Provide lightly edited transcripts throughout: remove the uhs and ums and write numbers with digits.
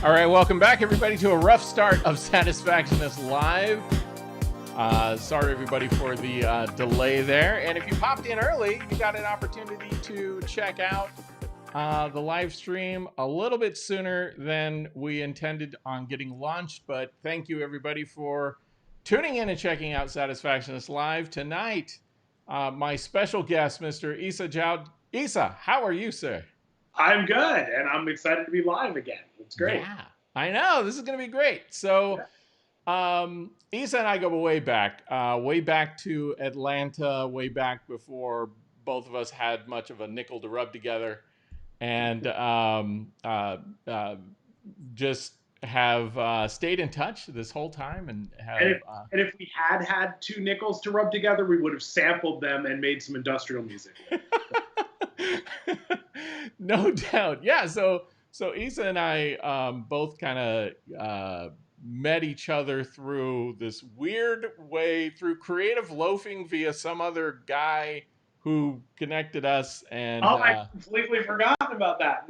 All right, welcome back, everybody, to a rough start of Satisfaction is Live. Sorry, everybody, for the delay there. And if you popped in early, you got an opportunity to check out the live stream a little bit sooner than we intended on getting launched. But thank you, everybody, for tuning in and checking out Satisfaction is Live. Tonight, my special guest, Mr. Issa Joud. Issa, how are you, sir? I'm good, and I'm excited to be live again. It's great. Yeah, I know. This is going to be great. So, Issa and I go way back to Atlanta, way back before both of us had much of a nickel to rub together, and just have stayed in touch this whole time. And if we had two nickels to rub together, we would have sampled them and made some industrial music. No doubt. Yeah. So Issa and I both kind of met each other through this weird way, through creative loafing via some other guy who connected us. And I completely forgot about that.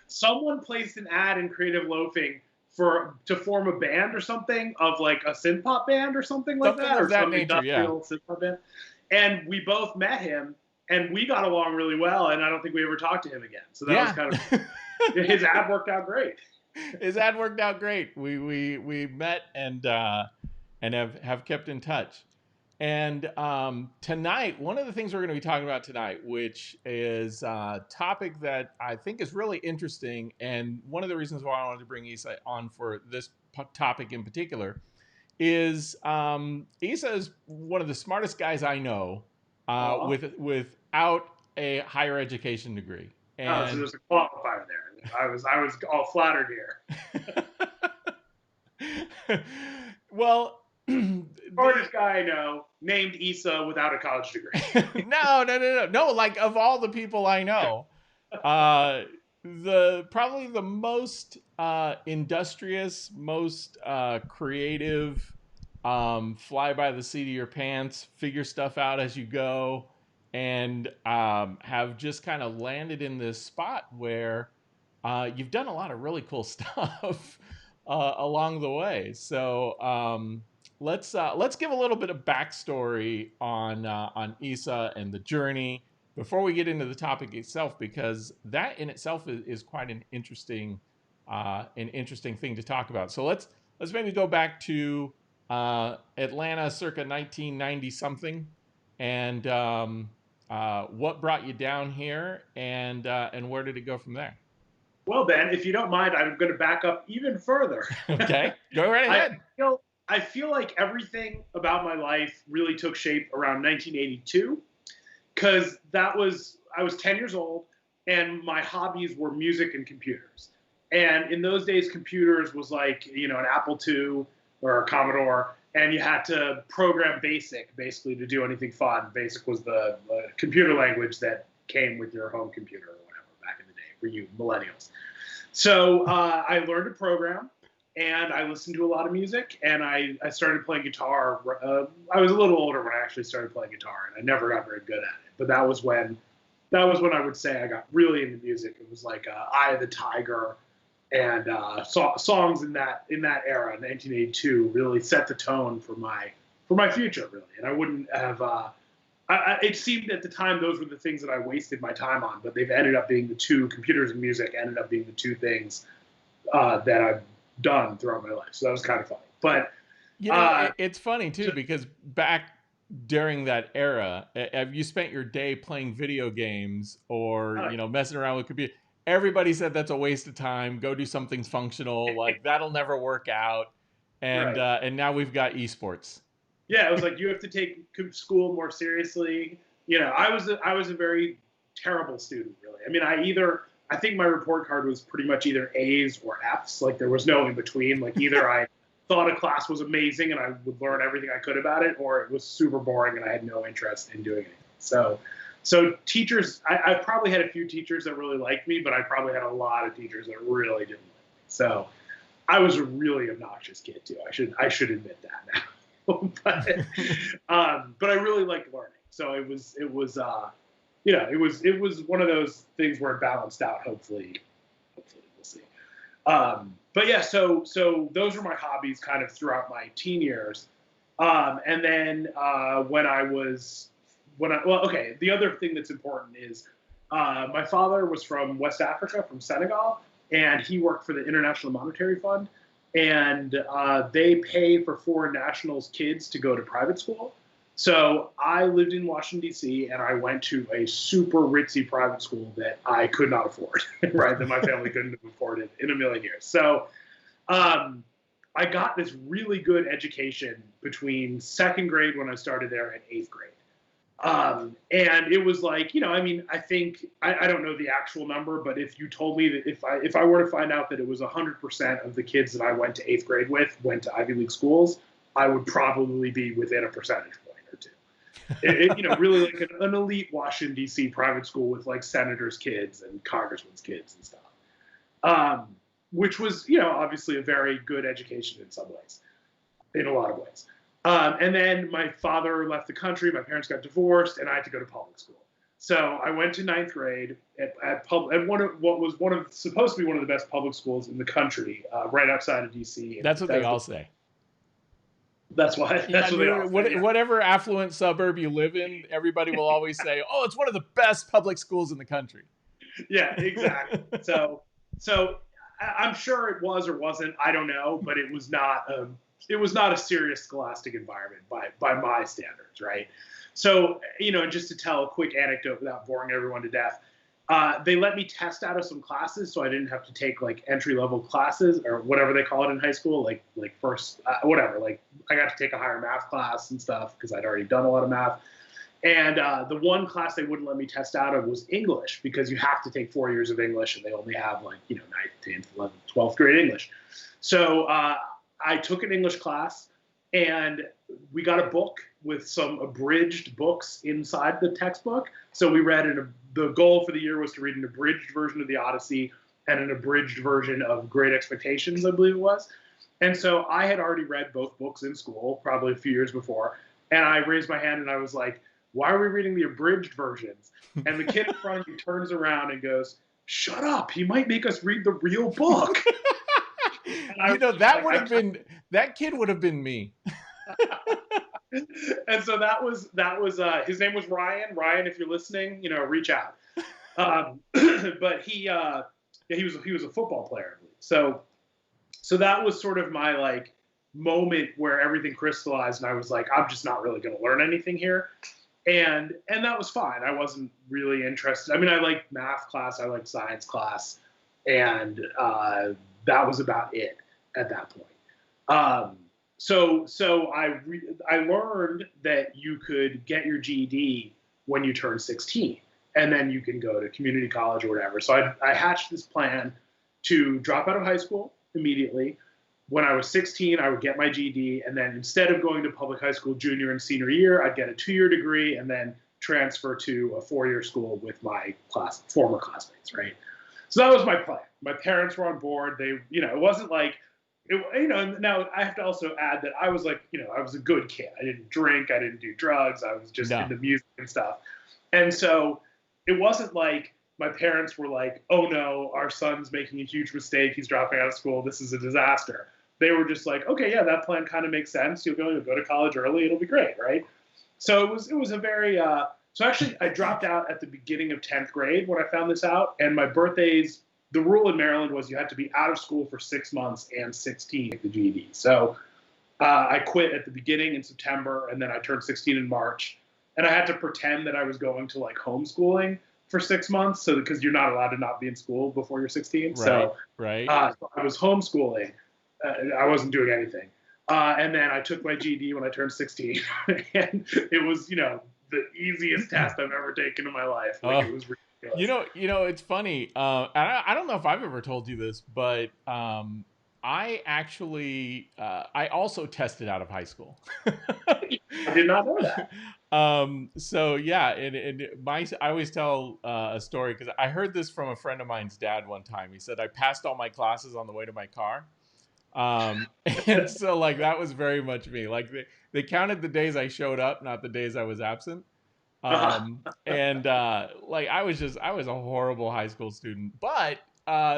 Someone placed an ad in creative loafing to form a band or something, of like a synth pop band or something like that, or some industrial synth pop band. And we both met him. And we got along really well, and I don't think we ever talked to him again. So that was kind of his ad worked out great. His ad worked out great. We met and have kept in touch. And tonight, one of the things we're going to be talking about tonight, which is a topic that I think is really interesting, and one of the reasons why I wanted to bring Issa on for this topic in particular, is Issa is one of the smartest guys I know. Without a higher education degree. And so there's a qualifier there. I was all flattered here. Well, smartest guy I know, named Issa, without a college degree. No. Like, of all the people I know, probably the most industrious, most creative, fly by the seat of your pants, figure stuff out as you go, and have just kind of landed in this spot where you've done a lot of really cool stuff along the way. So let's give a little bit of backstory on Issa and the journey before we get into the topic itself, because that in itself is quite an interesting thing to talk about. So let's maybe go back to Atlanta circa 1990 something, and what brought you down here, and where did it go from there? Well, Ben, if you don't mind, I'm going to back up even further. Okay, go right ahead. I feel like everything about my life really took shape around 1982, because I was 10 years old, and my hobbies were music and computers. And in those days, computers was like, an Apple II or a Commodore, and you had to program BASIC basically to do anything fun. BASIC was the computer language that came with your home computer or whatever back in the day for you millennials. So I learned to program, and I listened to a lot of music, and I started playing guitar. I was a little older when I actually started playing guitar, and I never got very good at it. But that was when I would say I got really into music. It was like Eye of the Tiger, and songs in that era, 1982, really set the tone for my future, really. And I wouldn't have. It seemed at the time those were the things that I wasted my time on, but they've ended up being the two, computers and music ended up being the two things that I've done throughout my life. So that was kind of funny. But it's funny too, because back during that era, have you spent your day playing video games or messing around with computer? Everybody said that's a waste of time. Go do something functional. Like, that'll never work out. And right. And now we've got esports. Yeah, it was like, you have to take school more seriously. I was a very terrible student, really. I mean, I think my report card was pretty much either A's or F's. Like, there was no in between. Like, either I thought a class was amazing and I would learn everything I could about it, or it was super boring and I had no interest in doing it. So teachers, I probably had a few teachers that really liked me, but I probably had a lot of teachers that really didn't like me. So I was a really obnoxious kid too. I should admit that now. But I really liked learning. So it was it was one of those things where it balanced out. Hopefully we'll see. But yeah, so those were my hobbies kind of throughout my teen years. And then okay, the other thing that's important is my father was from West Africa, from Senegal, and he worked for the International Monetary Fund, and they pay for foreign nationals' kids to go to private school. So I lived in Washington, D.C., and I went to a super ritzy private school that I could not afford, right? That my family couldn't have afforded in a million years. So I got this really good education between second grade when I started there and eighth grade. And it was like, I mean, I think, I don't know the actual number, but if you told me that if I were to find out that it was 100% of the kids that I went to eighth grade with went to Ivy League schools, I would probably be within a percentage point or two. Really like an elite Washington, D.C. private school with like senators' kids and congressmen's kids and stuff. Which was, obviously a very good education in some ways, in a lot of ways. And then my father left the country, my parents got divorced, and I had to go to public school. So I went to ninth grade at what was supposed to be one of the best public schools in the country, right outside of D.C. That's what they all say. That's why. That's what they all say. Whatever affluent suburb you live in, everybody will always say, "Oh, it's one of the best public schools in the country." Yeah, exactly. So I'm sure it was or wasn't. I don't know, but it was not a serious scholastic environment by my standards, right? So, just to tell a quick anecdote without boring everyone to death, they let me test out of some classes, so I didn't have to take like entry-level classes or whatever they call it in high school, like first whatever. Like I got to take a higher math class and stuff because I'd already done a lot of math. And the one class they wouldn't let me test out of was English, because you have to take 4 years of English, and they only have like 9th, 10th, 11th, 12th grade English. So I took an English class, and we got a book with some abridged books inside the textbook. So we read the goal for the year was to read an abridged version of the Odyssey and an abridged version of Great Expectations, I believe it was. And so I had already read both books in school, probably a few years before. And I raised my hand and I was like, "Why are we reading the abridged versions?" And the kid in front of me turns around and goes, "Shut up, he might make us read the real book." That kid would have been me. And so that was his name was Ryan. Ryan, if you're listening, reach out. But he was a football player, I believe. So that was sort of my like moment where everything crystallized, and I was like, I'm just not really going to learn anything here. And that was fine. I wasn't really interested. I mean, I liked math class, I liked science class, and that was about it at that point. So I learned that you could get your GED when you turn 16, and then you can go to community college or whatever. So I hatched this plan to drop out of high school immediately. When I was 16, I would get my GED, and then instead of going to public high school junior and senior year, I'd get a 2-year degree and then transfer to a 4-year school with my former classmates, right? So that was my plan. My parents were on board. They, it wasn't like, now I have to also add that I was like, I was a good kid. I didn't drink. I didn't do drugs. I was just into music and stuff. And so it wasn't like my parents were like, "Oh no, our son's making a huge mistake. He's dropping out of school. This is a disaster." They were just like, "Okay, yeah, that plan kind of makes sense. You'll go to college early. It'll be great, right?" So it was a very, so actually I dropped out at the beginning of 10th grade when I found this out. And my birthdays, the rule in Maryland was you had to be out of school for 6 months and 16 at the GED. So I quit at the beginning in September, and then I turned 16 in March. And I had to pretend that I was going to like homeschooling for 6 months, so because you're not allowed to not be in school before you're 16. Right, so right. So I was homeschooling. I wasn't doing anything. And then I took my GED when I turned 16, and it was, the easiest test I've ever taken in my life. Like it was ridiculous. It's funny. I don't know if I've ever told you this, but I actually I also tested out of high school. I did not know that. So yeah, I always tell a story because I heard this from a friend of mine's dad one time. He said I passed all my classes on the way to my car. And so like that was very much me. Like they counted the days I showed up, not the days I was absent. And like I was a horrible high school student, but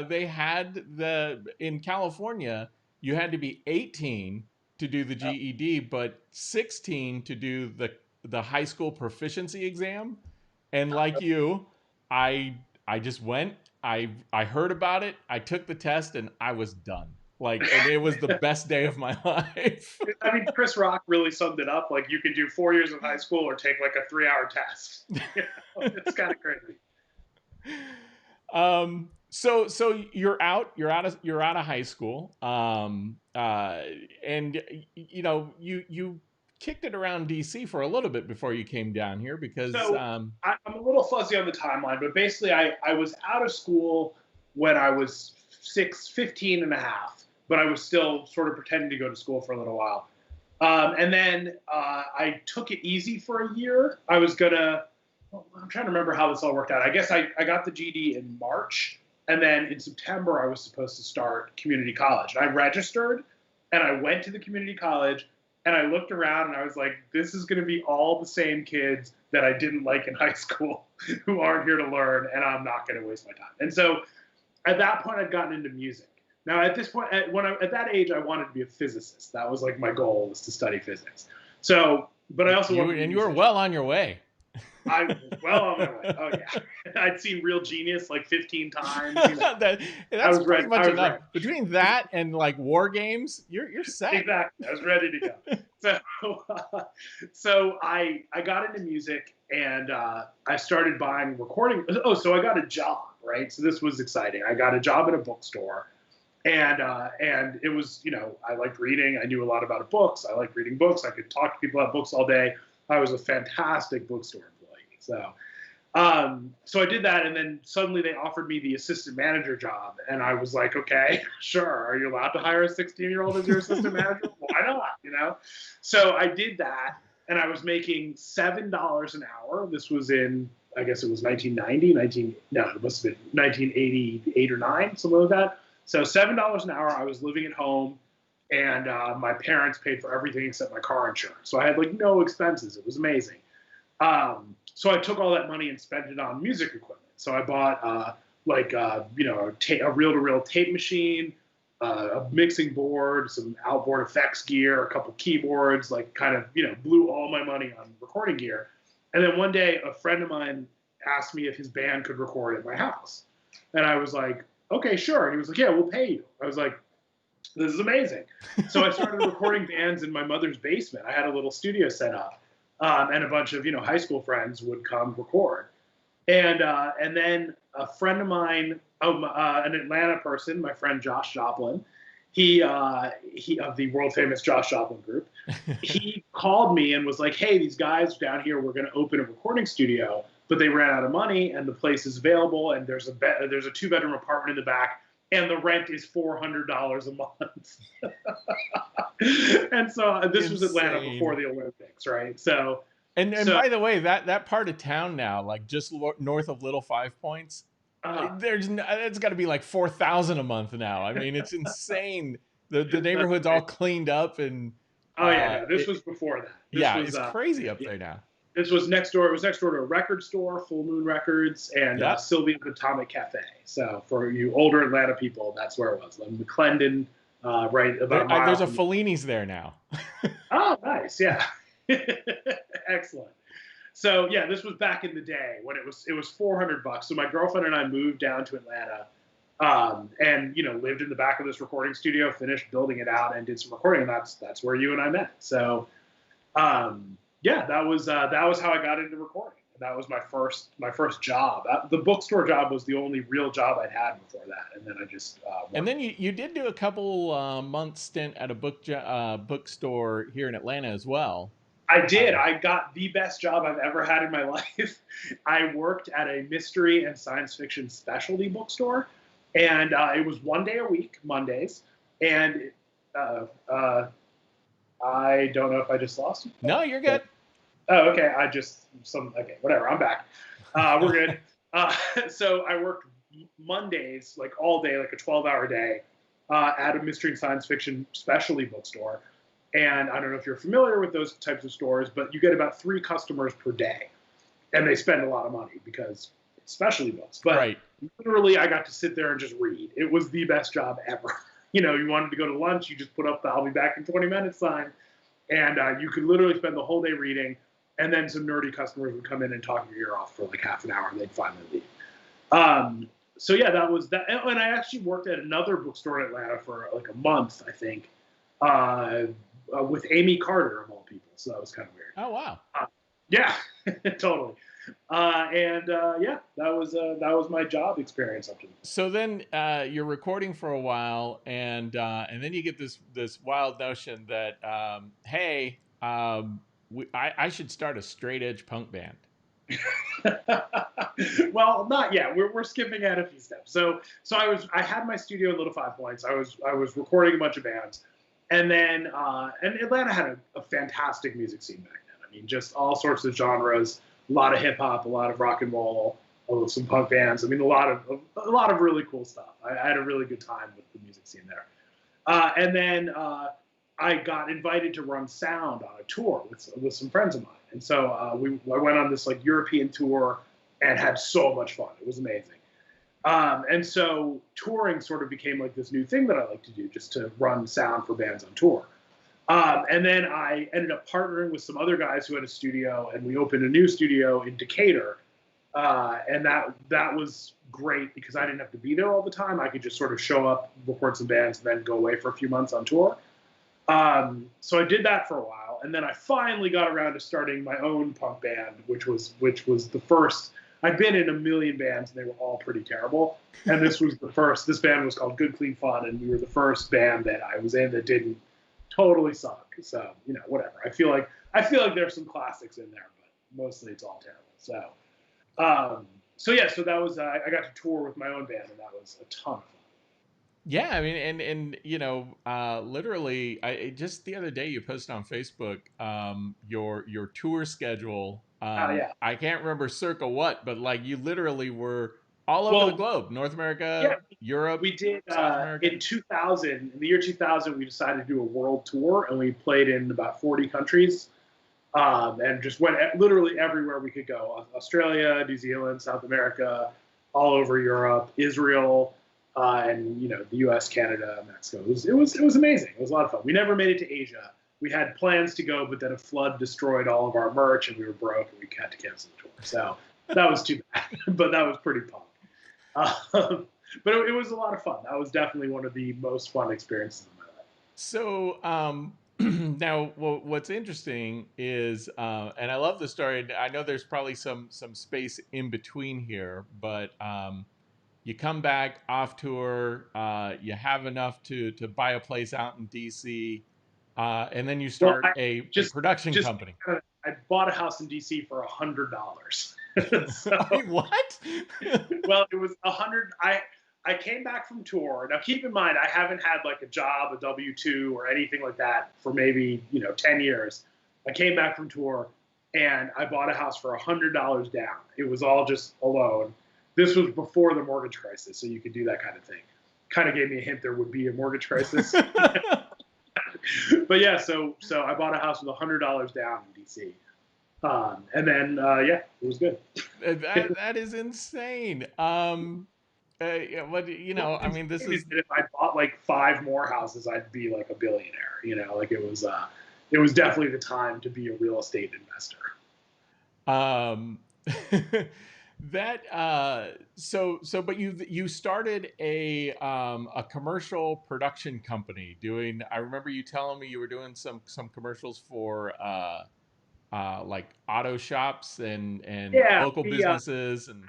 they had in California, you had to be 18 to do the GED, but 16 to do the high school proficiency exam. And like you, I just went, I heard about it, I took the test, and I was done. Like, and it was the best day of my life. I mean, Chris Rock really summed it up. Like, you could do 4 years of high school or take like a 3-hour test. It's kind of crazy. So you're out of high school. And you kicked it around DC for a little bit before you came down here because So I'm a little fuzzy on the timeline, but basically I was out of school when I was 15 and a half, but I was still sort of pretending to go to school for a little while. And then I took it easy for a year. I was gonna, well, I'm trying to remember how this all worked out. I guess I got the GD in March, and then in September I was supposed to start community college. And I registered, and I went to the community college, and I looked around, and I was like, this is going to be all the same kids that I didn't like in high school who aren't here to learn, and I'm not going to waste my time. And so at that point, I'd gotten into music. Now, at this point, at that age, I wanted to be a physicist. That was like my goal, was to study physics. So, but I also wanted to be you were well on your way. I was well on my way. Oh yeah, I'd seen Real Genius like 15 times. That's pretty much enough. Ready. Between that and like war games, you're set. Exactly. I was ready to go. So I got into music, and I started buying recording. Oh, so I got a job, right? So this was exciting. I got a job at a bookstore, and it was, I liked reading. I knew a lot about books. I liked reading books. I could talk to people about books all day. I was a fantastic bookstore employee. So I did that, and then suddenly they offered me the assistant manager job, and I was like, okay, sure. Are you allowed to hire a 16-year-old as your assistant manager? Why not? So I did that, and I was making $7 an hour. This was in, I guess it was 1990, it must have been 1988 or 9, something like that. So $7 an hour. I was living at home, and my parents paid for everything except my car insurance. So I had like no expenses. It was amazing. So I took all that money and spent it on music equipment. So I bought a reel-to-reel tape machine, a mixing board, some outboard effects gear, a couple keyboards, blew all my money on recording gear. And then one day, a friend of mine asked me if his band could record at my house. And I was like, okay, sure. And he was like, yeah, we'll pay you. I was like, this is amazing. So I started recording bands in my mother's basement. I had a little studio set up. And a bunch of higigh school friends would come record, and then a friend of mine, an Atlanta person, my friend Josh Joplin, he of the world famous Josh Joplin group, he called me and was like, hey, these guys down here, we're going to open a recording studio, but they ran out of money, and the place is available, and there's a 2-bedroom apartment in the back, and the rent is $400 a month. And so this was Atlanta before the Olympics, right? So by the way, that part of town now, like just north of Little Five Points, it's got to be like $4,000 a month now. I mean, it's insane. The neighborhood's all cleaned up, and this was before that. It's crazy up there now. This was next door. It was next door to a record store, Full Moon Records, and Sylvia's Atomic Cafe. So for you older Atlanta people, that's where it was. Like McClendon, right about. There's a Fellini's there now. Oh, nice. Yeah. Excellent. So yeah, this was back in the day when it was $400. So my girlfriend and I moved down to Atlanta, and lived in the back of this recording studio, finished building it out, and did some recording. And that's where you and I met. So. Yeah, that was how I got into recording. That was my first job. The bookstore job was the only real job I'd had before that, and then I just. And then you did do a couple months stint at a bookstore here in Atlanta as well. I did. I got the best job I've ever had in my life. I worked at a mystery and science fiction specialty bookstore, and it was 1 day a week, Mondays, and. I don't know if I just lost you. No, you're good. Oh, okay. Okay, whatever. I'm back. We're good. So I worked Mondays, like all day, like a 12-hour day, at a mystery and science fiction specialty bookstore. And I don't know if you're familiar with those types of stores, but you get about 3 customers per day. and they spend a lot of money because especially books. But Right. literally, I got to sit there and just read. It was the best job ever. You know, you wanted to go to lunch, you just put up the "I'll be back in 20 minutes" sign, and you could literally spend the whole day reading. And then some nerdy customers would come in and talk your ear off for like half an hour, and they'd finally leave. So yeah, that was that. And I actually worked at another bookstore in Atlanta for like a month, I think, with Amy Carter of all people. So that was kind of weird. Oh, wow. Yeah, totally. Yeah, that was my job experience up to this. So then you're recording for a while, and then you get this wild notion that hey, I should start a straight edge punk band. Well, not yet. We're skipping ahead a few steps. So I had my studio in Little Five Points. I was recording a bunch of bands, and then and Atlanta had a fantastic music scene back then. I mean, just all sorts of genres, a lot of hip hop, a lot of rock and roll, some punk bands. I mean, a lot of really cool stuff. I had a really good time with the music scene there. And then I got invited to run sound on a tour with some friends of mine. And so I went on this like European tour and had so much fun. It was amazing. And so touring sort of became like this new thing that I like to do, just to run sound for bands on tour. And then I ended up partnering with some other guys who had a studio, and we opened a new studio in Decatur. And that was great because I didn't have to be there all the time. I could just sort of show up, record some bands, and then go away for a few months on tour. So I did that for a while, and then I finally got around to starting my own punk band, which was the first. I'd been in a million bands, and they were all pretty terrible. And this was the first. This band was called Good Clean Fun, and we were the first band that I was in that didn't totally suck. So whatever. I feel like there's some classics in there, but mostly it's all terrible. So yeah, so that was I got to tour with my own band, and that was a ton of fun. Yeah, I mean, and literally, just the other day you posted on Facebook your tour schedule. Yeah. I can't remember circa what, but like you literally were all over the globe, North America, Yeah, Europe, we did South America. in the year 2000, we decided to do a world tour, and we played in about 40 countries, and just went literally everywhere we could go: Australia, New Zealand, South America, all over Europe, Israel. And the U.S., Canada, Mexico. It was amazing. It was a lot of fun. We never made it to Asia. We had plans to go, but then a flood destroyed all of our merch, and we were broke, and we had to cancel the tour. So that was too bad. But that was pretty punk. But it was a lot of fun. That was definitely one of the most fun experiences of my life. So now, what's interesting is, and I love the story. I know there's probably some space in between here, but. You come back off tour, you have enough to buy a place out in DC, and then you start a production company. I bought a house in DC for $100. Wait, what? Well, it was $100. I came back from tour. Now, keep in mind, I haven't had like a job, a W-2, or anything like that for maybe 10 years. I came back from tour, and I bought a house for $100 down. It was all just a loan. This was before the mortgage crisis, so you could do that kind of thing. Kind of gave me a hint there would be a mortgage crisis. But yeah, so I bought a house with $100 down in DC, and then yeah, it was good. That is insane. I mean, this is. If I bought like 5 more houses, I'd be like a billionaire. Like it was definitely the time to be a real estate investor. But you started a commercial production company doing. I remember you telling me you were doing some commercials for like auto shops and local businesses and.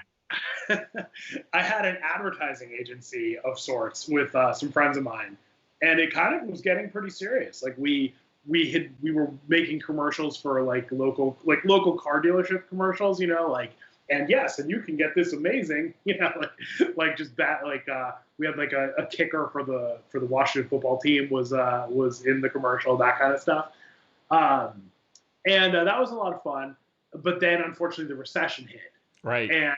I had an advertising agency of sorts with some friends of mine, and it kind of was getting pretty serious. Like we were making commercials for like local car dealership commercials, and yes, and you can get this amazing, like just that, like we had like a kicker for the Washington football team was in the commercial, that kind of stuff, and that was a lot of fun. But then unfortunately the recession hit, right, and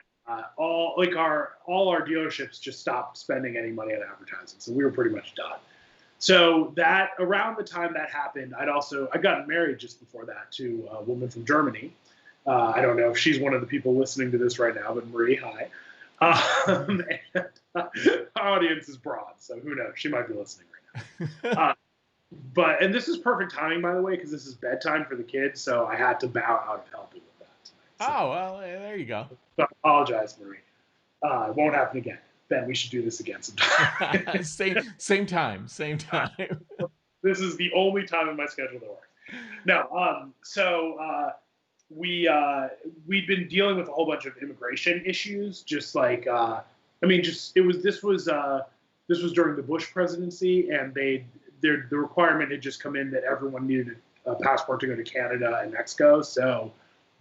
all our dealerships just stopped spending any money on advertising, so we were pretty much done. So that around the time that happened, I'd gotten married just before that to a woman from Germany. I don't know if she's one of the people listening to this right now, but Marie, hi. And, our audience is broad, so who knows? She might be listening right now. And this is perfect timing, by the way, because this is bedtime for the kids, so I had to bow out of helping with that tonight. Oh, well, there you go. So I apologize, Marie. It won't happen again. Ben, we should do this again sometime. same time, same time. This is the only time in my schedule that works. No, we'd been dealing with a whole bunch of immigration issues, just like I mean, just it was this was during the Bush presidency, and the requirement had just come in that everyone needed a passport to go to Canada and Mexico, so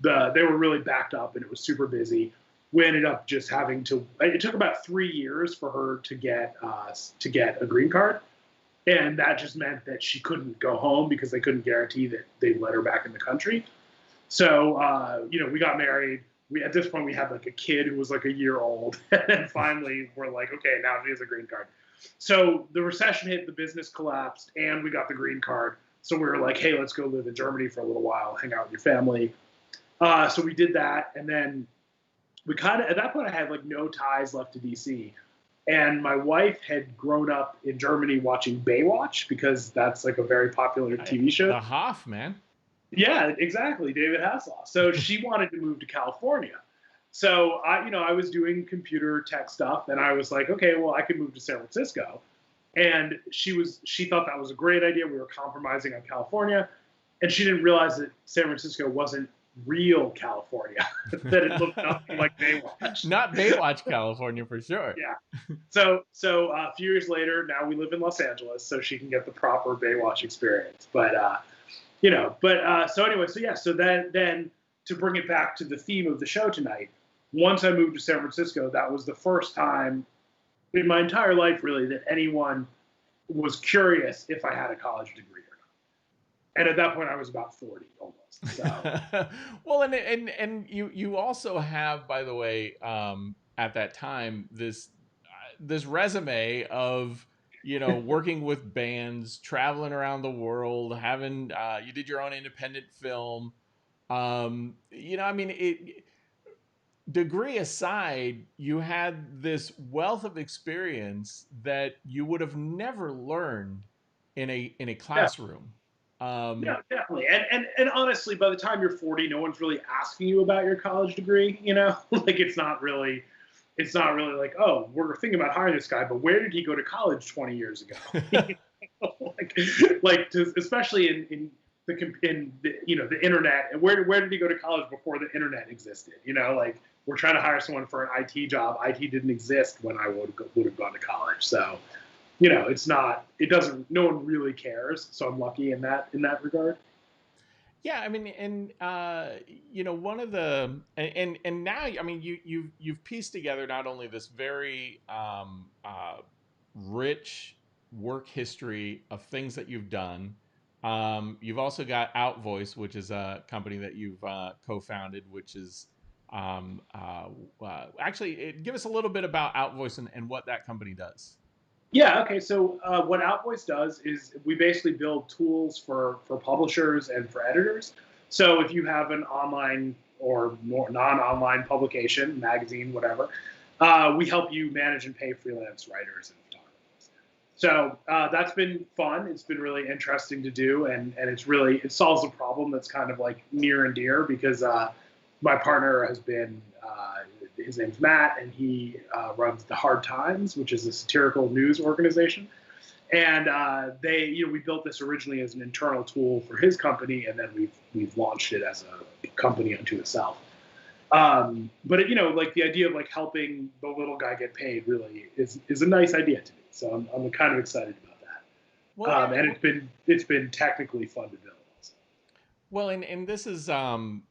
they were really backed up, and it was super busy. We ended up just having to. It took about 3 years for her to get a green card, and that just meant that she couldn't go home because they couldn't guarantee that they'd let her back in the country. So, we got married. At this point, we had like a kid who was like a year old. And then finally, we're like, okay, now she has a green card. So the recession hit, the business collapsed, and we got the green card. So we were like, hey, let's go live in Germany for a little while, hang out with your family. So we did that. And then we kind of, at that point, I had like no ties left to DC. And my wife had grown up in Germany watching Baywatch because that's like a very popular TV show. The Hoff, man. Yeah, exactly, David Hasselhoff. So she wanted to move to California. So I was doing computer tech stuff, and I was like, okay, well, I could move to San Francisco. And she thought that was a great idea. We were compromising on California, and she didn't realize that San Francisco wasn't real California, that it looked nothing like Baywatch. Not Baywatch, California, for sure. Yeah. So a few years later, now we live in Los Angeles, so she can get the proper Baywatch experience. But so anyway, so then to bring it back to the theme of the show tonight, once I moved to San Francisco, that was the first time in my entire life, really, that anyone was curious if I had a college degree or not. And at that point, I was about 40 almost. So. Well, and you also have, by the way, at that time, this resume of working with bands, traveling around the world, having you did your own independent film. I mean, degree aside, you had this wealth of experience that you would have never learned in a classroom. Yeah, definitely. And honestly, by the time you're 40, no one's really asking you about your college degree. Like it's not really like, oh, we're thinking about hiring this guy, but where did he go to college 20 years ago? Especially in the internet, and where did he go to college before the internet existed? Like we're trying to hire someone for an IT job. IT didn't exist when I would have gone to college. So, no one really cares. So I'm lucky in that regard. Yeah, I mean, and one of the and now, I mean, you've pieced together not only this very rich work history of things that you've done. You've also got Outvoice, which is a company that you've co-founded, which is actually give us a little bit about Outvoice and what that company does. Yeah. Okay. So what Outvoice does is we basically build tools for publishers and for editors. So if you have an online or more non-online publication, magazine, whatever, we help you manage and pay freelance writers and photographers. So that's been fun. It's been really interesting to do, and it solves a problem that's kind of like near and dear because my partner has been. His name's Matt, and he runs The Hard Times, which is a satirical news organization. And we built this originally as an internal tool for his company, and then we've launched it as a company unto itself. But like the idea of like helping the little guy get paid really is a nice idea to me. So I'm kind of excited about that. Well, yeah. And it's been technically fun to build. Well, and this is one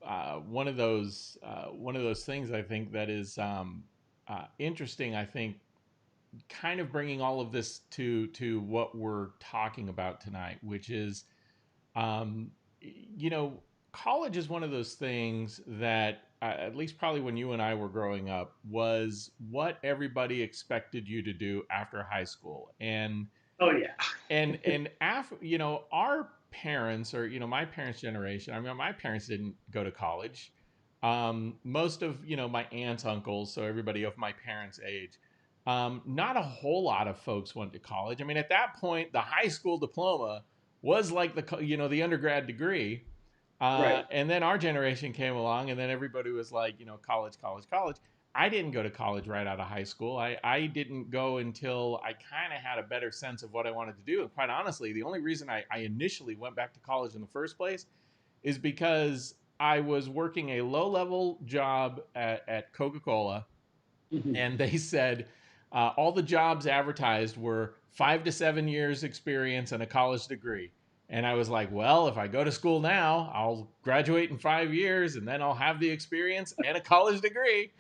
of those things I think that is interesting. I think kind of bringing all of this to what we're talking about tonight, which is, college is one of those things that at least probably when you and I were growing up was what everybody expected you to do after high school, and oh yeah, and after our parents, or my parents' generation, I mean, my parents didn't go to college. Most of, my aunts, uncles, so everybody of my parents' age, not a whole lot of folks went to college. I mean, at that point, the high school diploma was like the undergrad degree. Right. And then our generation came along, and then everybody was like, college, college, college. I didn't go to college right out of high school. I didn't go until I kind of had a better sense of what I wanted to do. And quite honestly, the only reason I initially went back to college in the first place is because I was working a low level job at Coca Cola, Mhm. and they said all the jobs advertised were 5 to 7 years experience and a college degree. And I was like, well, if I go to school now, I'll graduate in 5 years and then I'll have the experience and a college degree.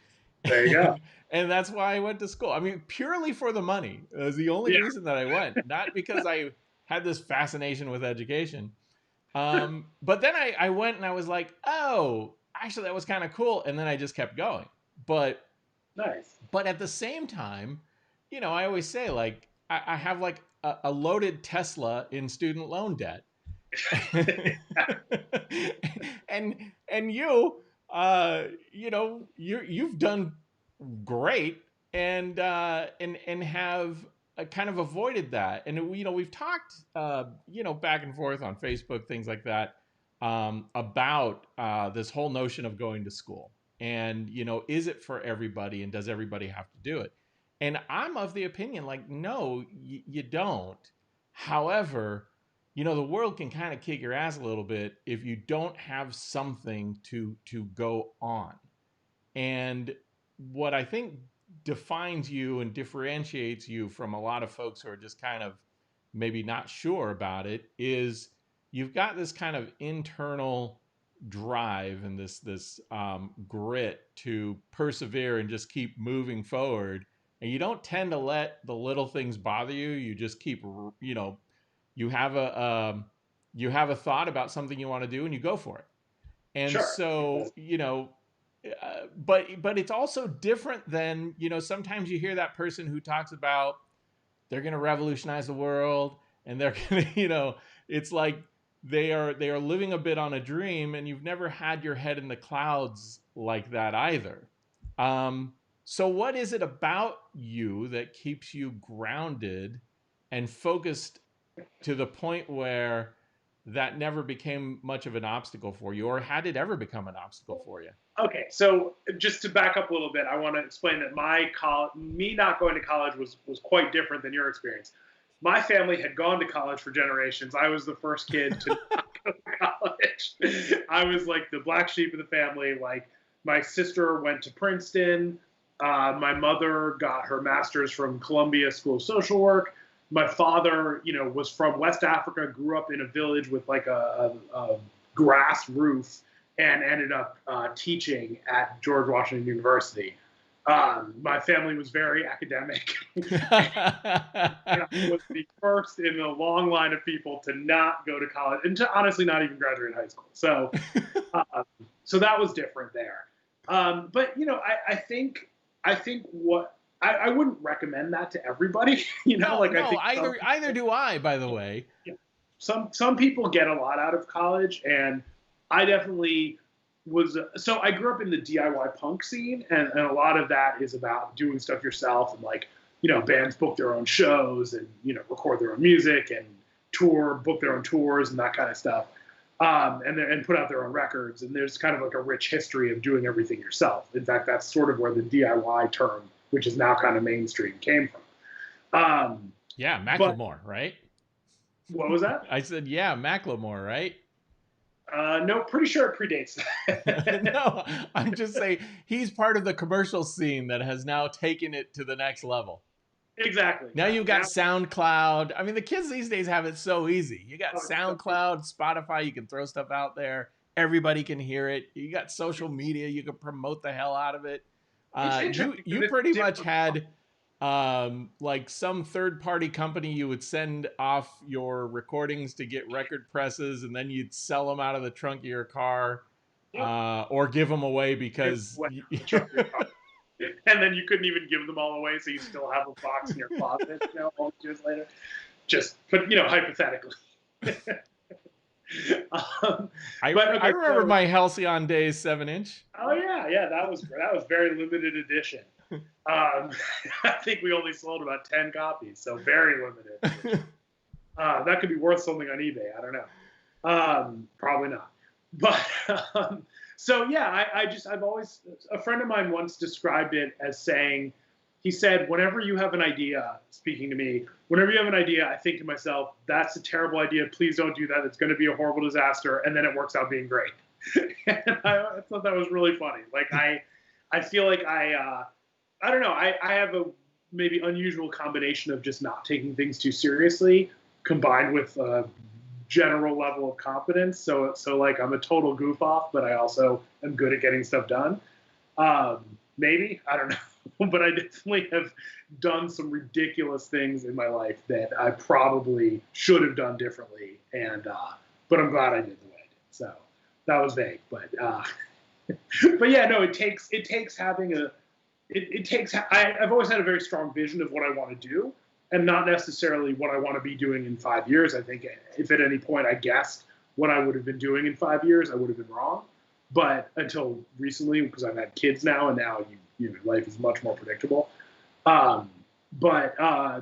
There you go. And that's why I went to school. I mean, purely for the money. It was the only Yeah. reason that I went, not because I had this fascination with education. But then I went and I was like, oh, actually, that was kind of cool. And then I just kept going. But Nice. but at the same time, I always say, like, I have like a loaded Tesla in student loan debt. and you've done great, and have kind of avoided that. And we've talked back and forth on Facebook, things like that, about this whole notion of going to school, and is it for everybody, and does everybody have to do it? And I'm of the opinion, like, no, you don't. However, the world can kind of kick your ass a little bit if you don't have something to go on. And what I think defines you and differentiates you from a lot of folks who are just kind of maybe not sure about it is you've got this kind of internal drive and this grit to persevere and just keep moving forward. And you don't tend to let the little things bother you. You just keep, you have a thought about something you want to do, and you go for it. And Sure. so, but it's also different than, sometimes you hear that person who talks about they're going to revolutionize the world, and they're going to, it's like they are living a bit on a dream, and you've never had your head in the clouds like that either. So what is it about you that keeps you grounded and focused to the point where that never became much of an obstacle for you, or had it ever become an obstacle for you? Okay, so just to back up a little bit, I want to explain that me not going to college was quite different than your experience. My family had gone to college for generations. I was the first kid to not go to college. I was like the black sheep of the family. Like my sister went to Princeton. My mother got her master's from Columbia School of Social Work. My father, was from West Africa, grew up in a village with like a grass roof, and ended up teaching at George Washington University. My family was very academic. And I was the first in a long line of people to not go to college and to honestly not even graduate high school. So that was different there. But I think what I wouldn't recommend that to everybody. No, I think either do I, by the way. some people get a lot out of college, and I definitely was. So I grew up in the DIY punk scene, and a lot of that is about doing stuff yourself, and bands book their own shows, and record their own music, and book their own tours, and that kind of stuff, and put out their own records. And there's kind of like a rich history of doing everything yourself. In fact, that's sort of where the DIY term, which is now kind of mainstream, came from. Yeah, Macklemore, right? What was that? I said, yeah, Macklemore, right? No, pretty sure it predates that. No, I'm just saying he's part of the commercial scene that has now taken it to the next level. Exactly. Now you've got SoundCloud. I mean, the kids these days have it so easy. You got SoundCloud, Spotify, you can throw stuff out there. Everybody can hear it. You got social media, you can promote the hell out of it. You pretty much had like some third-party company you would send off your recordings to get record presses, and then you'd sell them out of the trunk of your car, or give them away because and then you couldn't even give them all away, so you still have a box in your closet, all years later. But hypothetically. I remember my Halcyon Days 7-inch. Oh yeah, that was very limited edition. I think we only sold about 10 copies, so very limited edition. That could be worth something on eBay. I don't know. Probably not. But so yeah, I've always, a friend of mine once described it as saying, he said, whenever you have an idea, speaking to me, whenever you have an idea, I think to myself, that's a terrible idea. Please don't do that. It's going to be a horrible disaster. And then it works out being great. And I thought that was really funny. Like I feel like I don't know. I have a maybe unusual combination of just not taking things too seriously, combined with a general level of confidence. So like I'm a total goof off, but I also am good at getting stuff done. Maybe, I don't know, but I definitely have done some ridiculous things in my life that I probably should have done differently. And but I'm glad I did the way I did. So that was vague, but but yeah, no, it takes having a I've always had a very strong vision of what I want to do, and not necessarily what I want to be doing in 5 years. I think if at any point I guessed what I would have been doing in 5 years, I would have been wrong. But until recently, because I've had kids now, and now life is much more predictable. But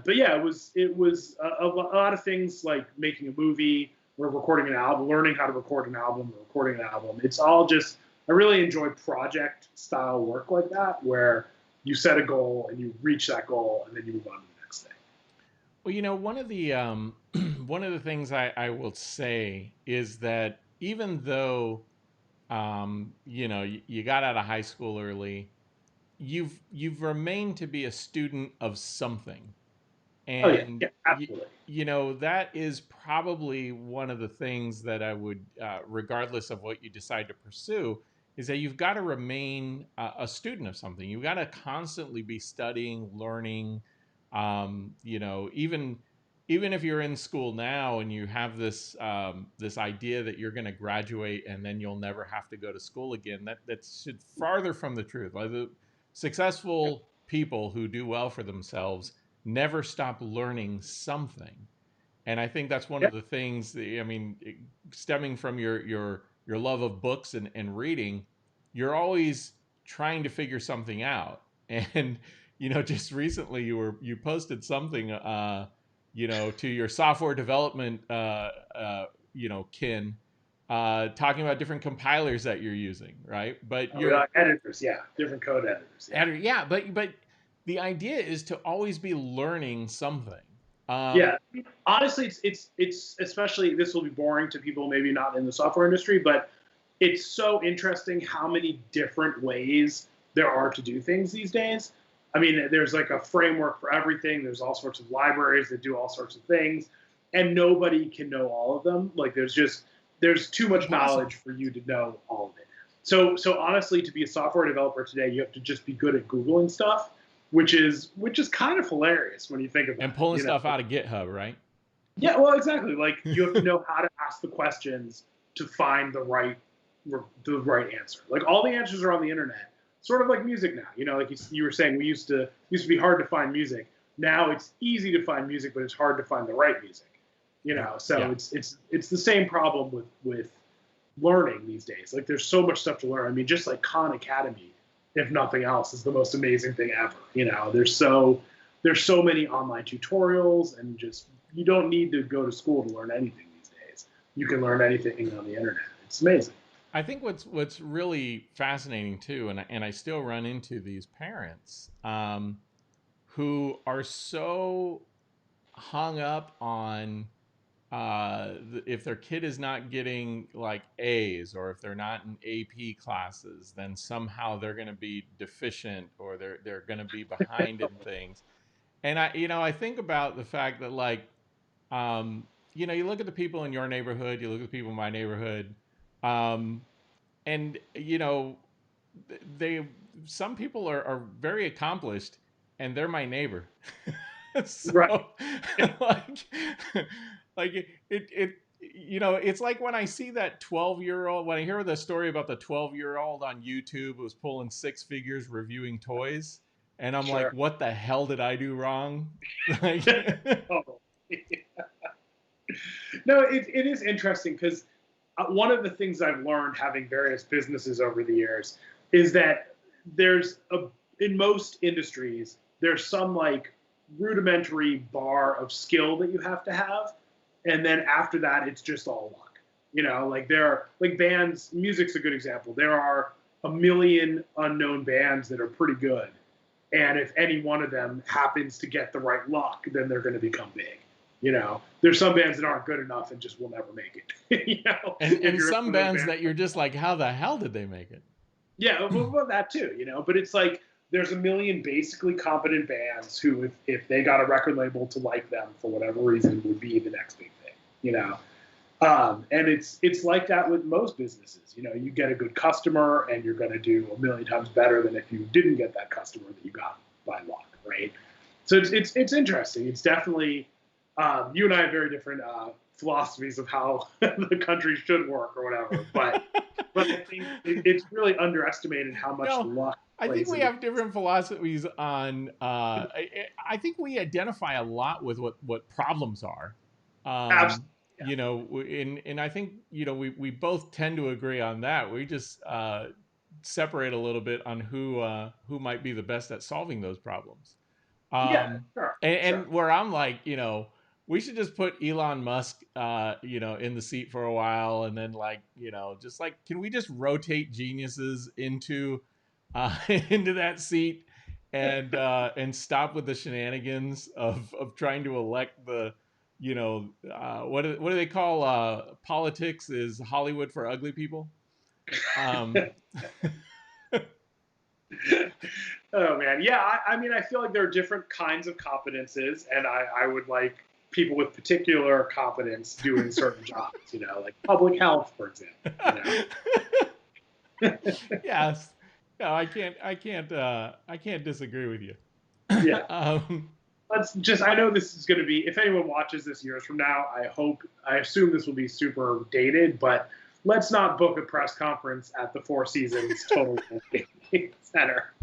yeah, it was a lot of things like making a movie or recording an album, learning how to record an album, or recording an album. It's all just, I really enjoy project style work like that, where you set a goal and you reach that goal and then you move on to the next thing. Well, one of the one of the things I will say is that even though you got out of high school early, you've remained to be a student of something. Oh yeah, And yeah, absolutely. that is probably one of the things that I would, regardless of what you decide to pursue, is that you've got to remain a student of something. You've got to constantly be studying, learning. Even if you're in school now and you have this idea that you're going to graduate and then you'll never have to go to school again, that's farther from the truth. Like the successful people who do well for themselves never stop learning something. And I think that's one Yeah, of the things that, stemming from your love of books and reading, you're always trying to figure something out. And just recently you posted something to your software development kin, talking about different compilers that you're using, right? But editors, yeah, different code editors, yeah. yeah, but the idea is to always be learning something. Yeah, honestly, it's especially, this will be boring to people maybe not in the software industry, but it's so interesting how many different ways there are to do things these days. I mean, there's like a framework for everything. There's all sorts of libraries that do all sorts of things, and nobody can know all of them. Like there's too much knowledge for you to know all of it. So honestly, to be a software developer today, you have to just be good at Googling stuff, which is kind of hilarious when you think about it. And pulling stuff out of GitHub, right? Yeah, well, exactly. Like you have to know how to ask the questions to find the right answer. Like all the answers are on the internet. Sort of like music now. Like you were saying, we used to be hard to find music. Now it's easy to find music, but it's hard to find the right music. So yeah. It's the same problem with learning these days. Like there's so much stuff to learn. I mean, just like Khan Academy, if nothing else, is the most amazing thing ever. There's so many online tutorials, and just, you don't need to go to school to learn anything these days. You can learn anything on the internet. It's amazing. I think what's really fascinating too, and I still run into these parents who are so hung up on if their kid is not getting like A's, or if they're not in AP classes, then somehow they're going to be deficient, or they're going to be behind in things. And I think about the fact that, like, you look at the people in your neighborhood, you look at the people in my neighborhood, and some people are very accomplished, and they're my neighbor. So, right. like it's like when I see that 12-year-old, when I hear the story about the 12-year-old on YouTube who was pulling 6 figures reviewing toys, and I'm like, what the hell did I do wrong? Like, oh, yeah. No, it is interesting, because one of the things I've learned having various businesses over the years is that there's a in most industries there's some like rudimentary bar of skill that you have to have, and then after that it's just all luck. Like there are like bands. Music's a good example. There are a million unknown bands that are pretty good, and if any one of them happens to get the right luck, then they're going to become big. There's some bands that aren't good enough and just will never make it. And If you're some one of those bands bands, that you're just like, how the hell did they make it? yeah, well, that too. But it's like there's a million basically competent bands who, if they got a record label to like them for whatever reason, would be the next big thing. And it's like that with most businesses. You get a good customer, and you're going to do a million times better than if you didn't get that customer that you got by luck, right? So it's interesting. It's definitely you and I have very different philosophies of how the country should work or whatever, but I think it's really underestimated how much No, luck I think plays we into. have different philosophies on. I think we identify a lot with what problems are. Absolutely, And I think we both tend to agree on that. We just separate a little bit on who might be the best at solving those problems. yeah, Um, sure, and sure. where I'm like, we should just put Elon Musk, in the seat for a while, and then like, just like, can we just rotate geniuses into, into that seat, and stop with the shenanigans of trying to elect the, what do they call politics is Hollywood for ugly people. Um, Oh man, yeah. I mean, I feel like there are different kinds of competences, and I would like people with particular competence doing certain jobs. Like public health, for example. yes. No, I can't disagree with you. Yeah. um, Let's just. I know this is going to be. If anyone watches this years from now, I assume this will be super dated, but let's not book a press conference at the Four Seasons Total Center.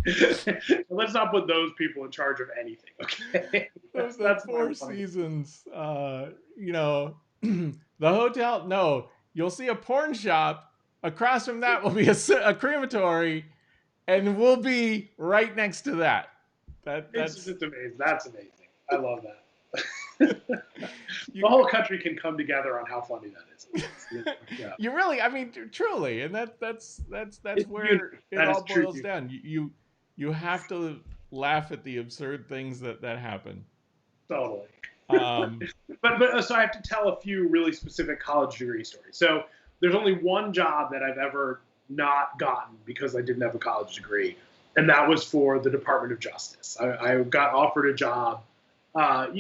Let's not put those people in charge of anything. Okay, the that's my Four point. Seasons, the hotel. No, you'll see a porn shop. Across from that will be a crematory, and we'll be right next to that. It's That's just amazing. That's amazing. I love that. The you. whole country can come together on how funny that is. Yeah, You really, I mean, truly, and that's it's beautiful. where it That is all true. boils down. You have to laugh at the absurd things that happen. Totally. Um, But so I have to tell a few really specific college degree stories. So there's only one job that I've ever not gotten because I didn't have a college degree, and that was for the Department of Justice. I got offered a job. One of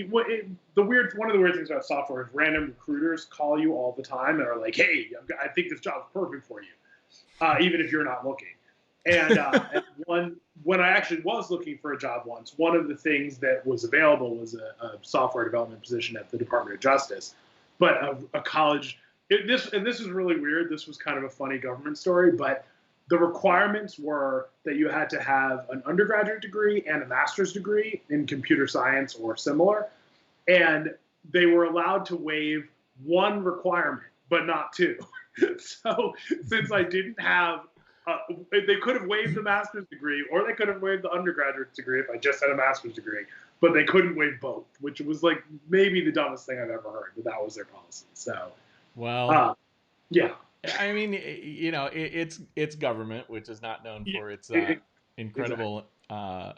the weird things about software is random recruiters call you all the time and are like, "Hey, I think this job's perfect for you," even if you're not looking. And when I actually was looking for a job once, one of the things that was available was a software development position at the Department of Justice, but a college. This is really weird. This was kind of a funny government story, but the requirements were that you had to have an undergraduate degree and a master's degree in computer science or similar, and they were allowed to waive one requirement, but not two. So since I didn't have they could have waived the master's degree or they could have waived the undergraduate degree if I just had a master's degree, but they couldn't waive both, which was like maybe the dumbest thing I've ever heard, but that was their policy. So, well, uh, yeah. I mean, it's government, which is not known Yeah, for its exactly. incredible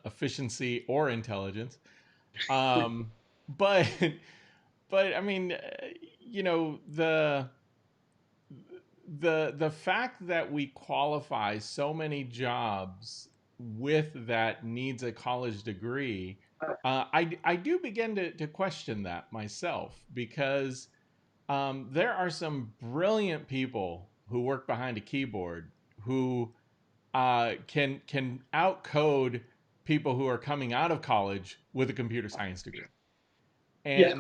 efficiency or intelligence. Um, but but I mean, the fact that we qualify so many jobs with that needs a college degree, I do begin to question that myself, because there are some brilliant people who work behind a keyboard who can outcode people who are coming out of college with a computer science degree. Yeah.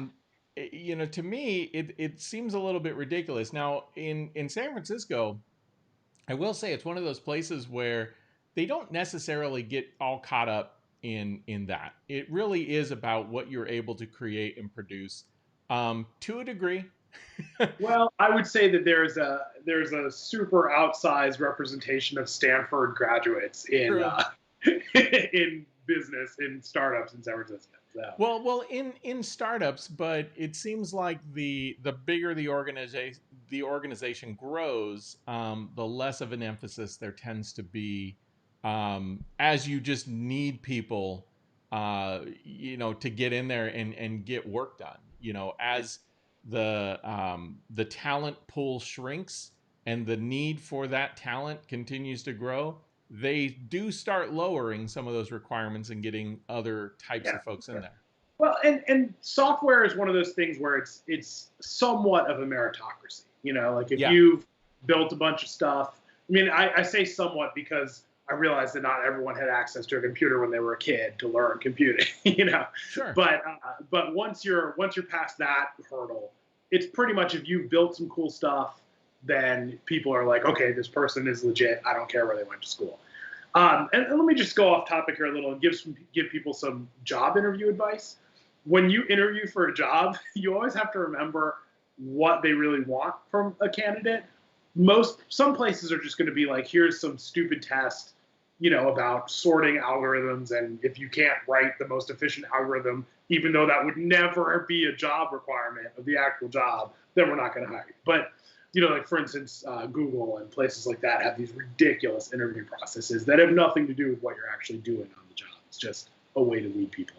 And to me, it seems a little bit ridiculous. Now, in San Francisco, I will say it's one of those places where they don't necessarily get all caught up in that. It really is about what you're able to create and produce, to a degree. Well, I would say that there's a super outsized representation of Stanford graduates in True. in business in startups in San Francisco. So Well, in startups, but it seems like the bigger the organization grows, the less of an emphasis there tends to be, as you just need people, to get in there and get work done. As the talent pool shrinks and the need for that talent continues to grow, they do start lowering some of those requirements and getting other types yeah. of folks in there. Well, and software is one of those things where it's somewhat of a meritocracy. Like if Yeah, you've built a bunch of stuff. I mean, I say somewhat because I realized that not everyone had access to a computer when they were a kid to learn computing. sure. But once you're past that hurdle, it's pretty much if you've built some cool stuff, then people are like, okay, this person is legit. I don't care where they went to school. And let me just go off topic here a little and give people some job interview advice. When you interview for a job, you always have to remember what they really want from a candidate. Some places are just going to be like, here's some stupid test, about sorting algorithms, and if you can't write the most efficient algorithm, even though that would never be a job requirement of the actual job, then we're not going to hire you. But like for instance, Google and places like that have these ridiculous interview processes that have nothing to do with what you're actually doing on the job. It's just a way to weed people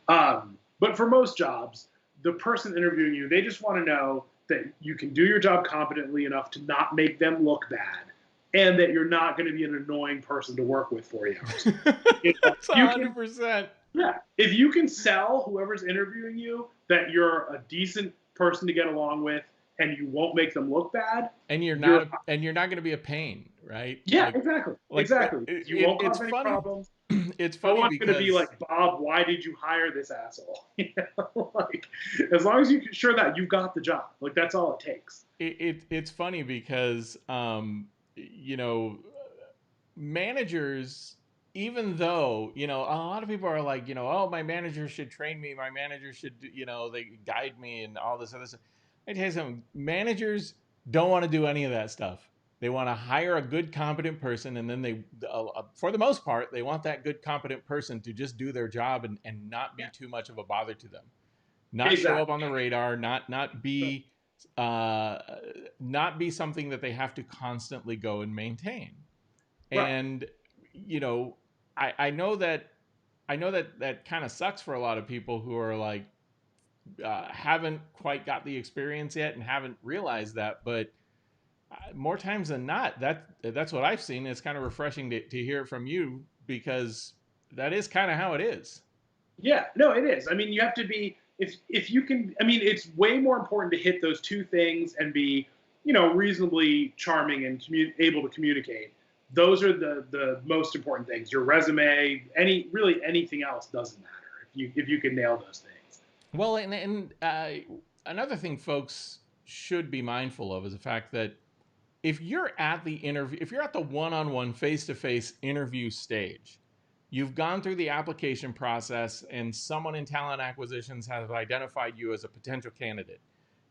out. But for most jobs, the person interviewing you, they just want to know that you can do your job competently enough to not make them look bad, and that you're not going to be an annoying person to work with 40 hours. That's You can, 100%. yeah, if you can sell whoever's interviewing you that you're a decent person to get along with, and you won't make them look bad, And you're you're not and you're not going to be a pain, right? yeah, exactly, Like exactly. You won't it's cause any funny. problems. It's No funny one's going to be because like, Bob, why did you hire this asshole? Like, as long as you can sure that you've got the job, like that's all it takes. it's funny because you know managers, even though a lot of people are like, oh, my manager should train me, my manager should they guide me and all this other stuff. I tell you something, managers don't want to do any of that stuff. They want to hire a good competent person, and then for the most part, they want that good competent person to just do their job and not be Yeah, too much of a bother to them, not show up exactly. on the radar, uh, not be something that they have to constantly go and maintain. Right. And you know, I know that kind of sucks for a lot of people who are like haven't quite got the experience yet and haven't realized that. But more times than not, that's what I've seen. It's kind of refreshing to hear it from you, because that is kind of how it is. Yeah, no, it is. I mean, you have to be if you can. I mean, it's way more important to hit those two things and be, reasonably charming and able to communicate. Those are the most important things. Your resume, anything else doesn't matter if you can nail those things. Well, and another thing folks should be mindful of is the fact that if you're at the interview, if you're at the one-on-one, face-to-face interview stage, you've gone through the application process and someone in talent acquisitions has identified you as a potential candidate.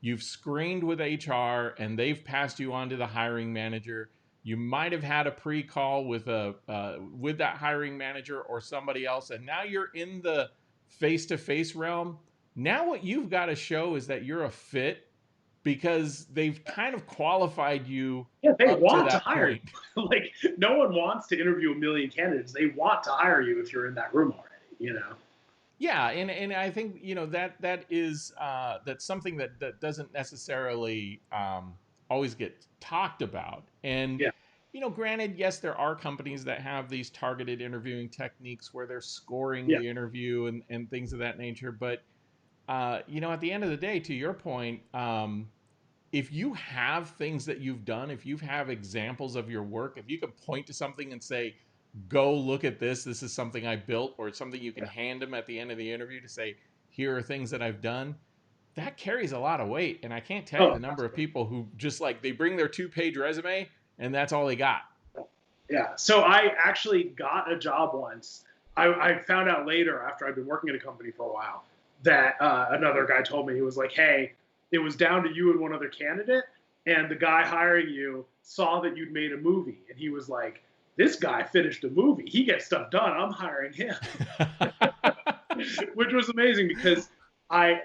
You've screened with HR and they've passed you on to the hiring manager. You might have had a pre-call with that hiring manager or somebody else, and now you're in the face-to-face realm. Now what you've got to show is that you're a fit, because they've kind of qualified you Yeah, they up to want to that hire point. you. Like no one wants to interview a million candidates. They want to hire you if you're in that room already. Yeah, and I think that's something that doesn't necessarily always get talked about. And Yeah. granted, yes, there are companies that have these targeted interviewing techniques where they're scoring Yeah. the interview and things of that nature. But at the end of the day, to your point, if you have things that you've done, if you have examples of your work, if you can point to something and say, go look at this, this is something I built, or it's something you can hand them at the end of the interview to say, here are things that I've done, that carries a lot of weight. And I can't tell you Oh, the number of people who just like, they bring their 2-page resume and that's all they got. yeah. So I actually got a job once. I found out later after I'd been working at a company for a while that another guy told me, he was like, "Hey, it was down to you and one other candidate, and the guy hiring you saw that you'd made a movie, and he was like, "This guy finished a movie. He gets stuff done. I'm hiring him," which was amazing because I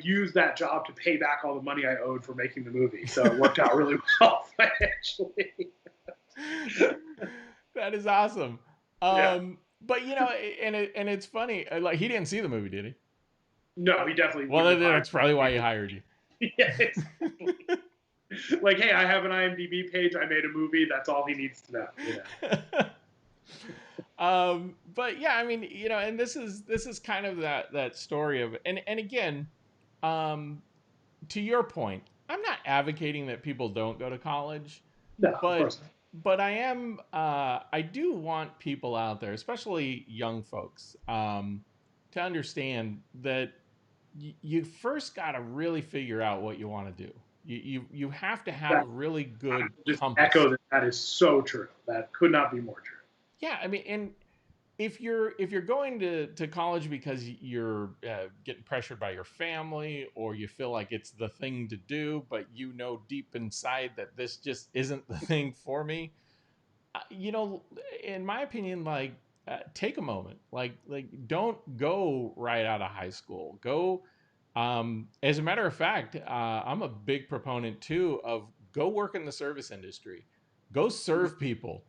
used that job to pay back all the money I owed for making the movie, so it worked out really well financially. That is awesome. Yeah. But and it's funny. Like, he didn't see the movie, did he? No, he definitely Well, wouldn't have hired that's probably why he me. hired you. Yeah, exactly. Like, hey, I have an IMDb page. I made a movie. That's all he needs to know. But yeah, I mean, and this is kind of that story of, and again, um, to your point, I'm not advocating that people don't go to college, No, of but course not. I am, I do want people out there, especially young folks, to understand that you first got to really figure out what you want to do. You have to have That, a really I good just compass. echo that. That is so true. That could not be more true. Yeah, I mean, and if you're going to college because you're getting pressured by your family, or you feel like it's the thing to do, but deep inside that this just isn't the thing for me, in my opinion, like, take a moment, like don't go right out of high school. Go, as a matter of fact, I'm a big proponent too of go work in the service industry, go serve people,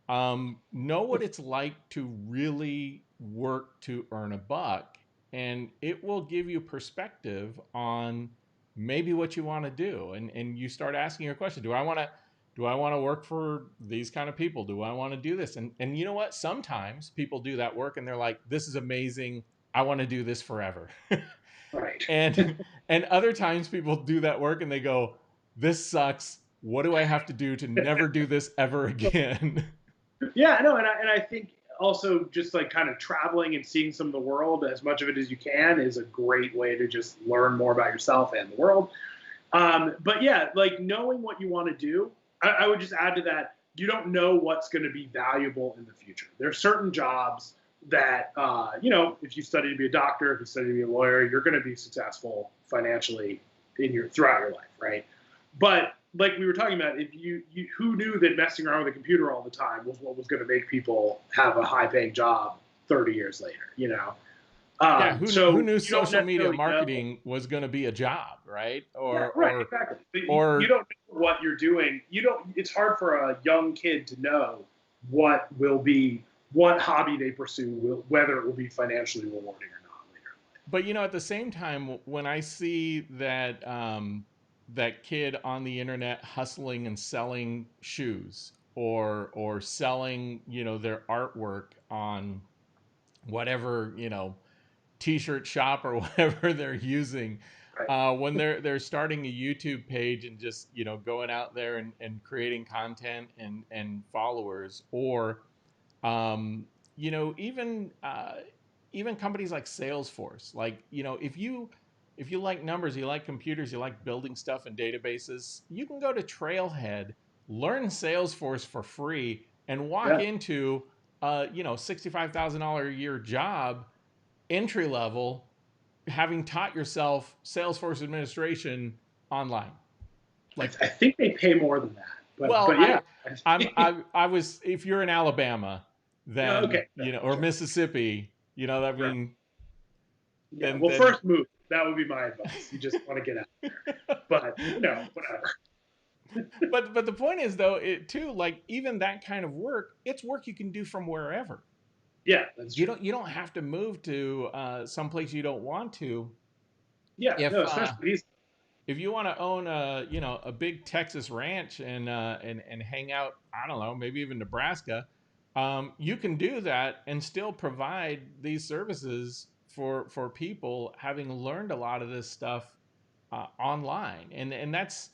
know what it's like to really work to earn a buck, and it will give you perspective on maybe what you want to do, and you start asking your question: do I want to work for these kind of people? Do I want to do this? And you know what? Sometimes people do that work and they're like, this is amazing. I want to do this forever. Right. and and other times people do that work and they go, this sucks. What do I have to do to never do this ever again? Yeah, no, and I think also just like kind of traveling and seeing some of the world, as much of it as you can, is a great way to just learn more about yourself and the world. But yeah, like knowing what you want to do, I would just add to that, you don't know what's going to be valuable in the future. There are certain jobs that, if you study to be a doctor, if you study to be a lawyer, you're going to be successful financially throughout your life, right? But like we were talking about, if you who knew that messing around with a computer all the time was what was going to make people have a high paying job 30 years later? Yeah, who So knew you don't social media necessarily know. marketing was going to be a job, right? Yeah, right, exactly. But you Or don't know what you're doing. You don't. It's hard for a young kid to know what will be what hobby they pursue, whether it will be financially rewarding or not later. but at the same time, when I see that kid on the internet hustling and selling shoes, or selling their artwork on whatever t-shirt shop or whatever they're using, Right. when they're starting a YouTube page and just going out there and creating content and followers, or um, even companies like Salesforce. Like, if you like numbers, you like computers, you like building stuff in databases, you can go to Trailhead, learn Salesforce for free, and walk Yeah. into a $65,000 a year job, entry level, having taught yourself Salesforce administration online. Like, I think they pay more than that, but well, but yeah. I was, if you're in Alabama, Yeah, then okay. Yeah, or sure. Mississippi, I Right. mean, Yeah. then Well, first move. That would be my advice. You just want to get out there, but whatever. but the point is, though, it too, like, even that kind of work, it's work you can do from wherever. Yeah, that's You true. don't have to move to someplace you don't want to. Yeah, If no, especially these. if you want to own a big Texas ranch and hang out, I don't know, maybe even Nebraska, you can do that and still provide these services for people, having learned a lot of this stuff online. And that's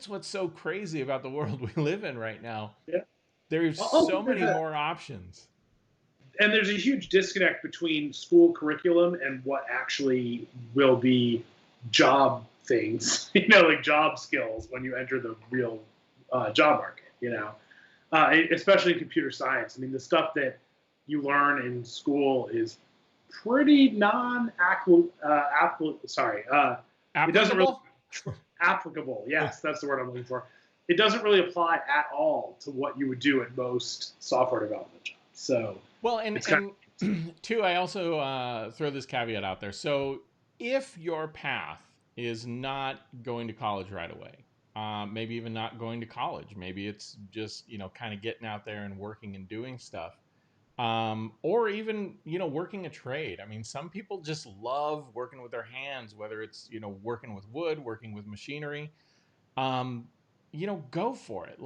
what's so crazy about the world we live in right now. Yeah. There's Also, so many more options. there's a huge disconnect between school curriculum and what actually will be job things, like job skills when you enter the real job market, especially in computer science. I mean, the stuff that you learn in school is pretty sorry. It doesn't really, Applicable. applicable. Yes, that's the word I'm looking for. It doesn't really apply at all to what you would do in most software development jobs. So Well, it's kind and two, I also throw this caveat out there. So if your path is not going to college right away, maybe even not going to college, maybe it's just kind of getting out there and working and doing stuff, or even working a trade. I mean, some people just love working with their hands, whether it's working with wood, working with machinery. um, go for it.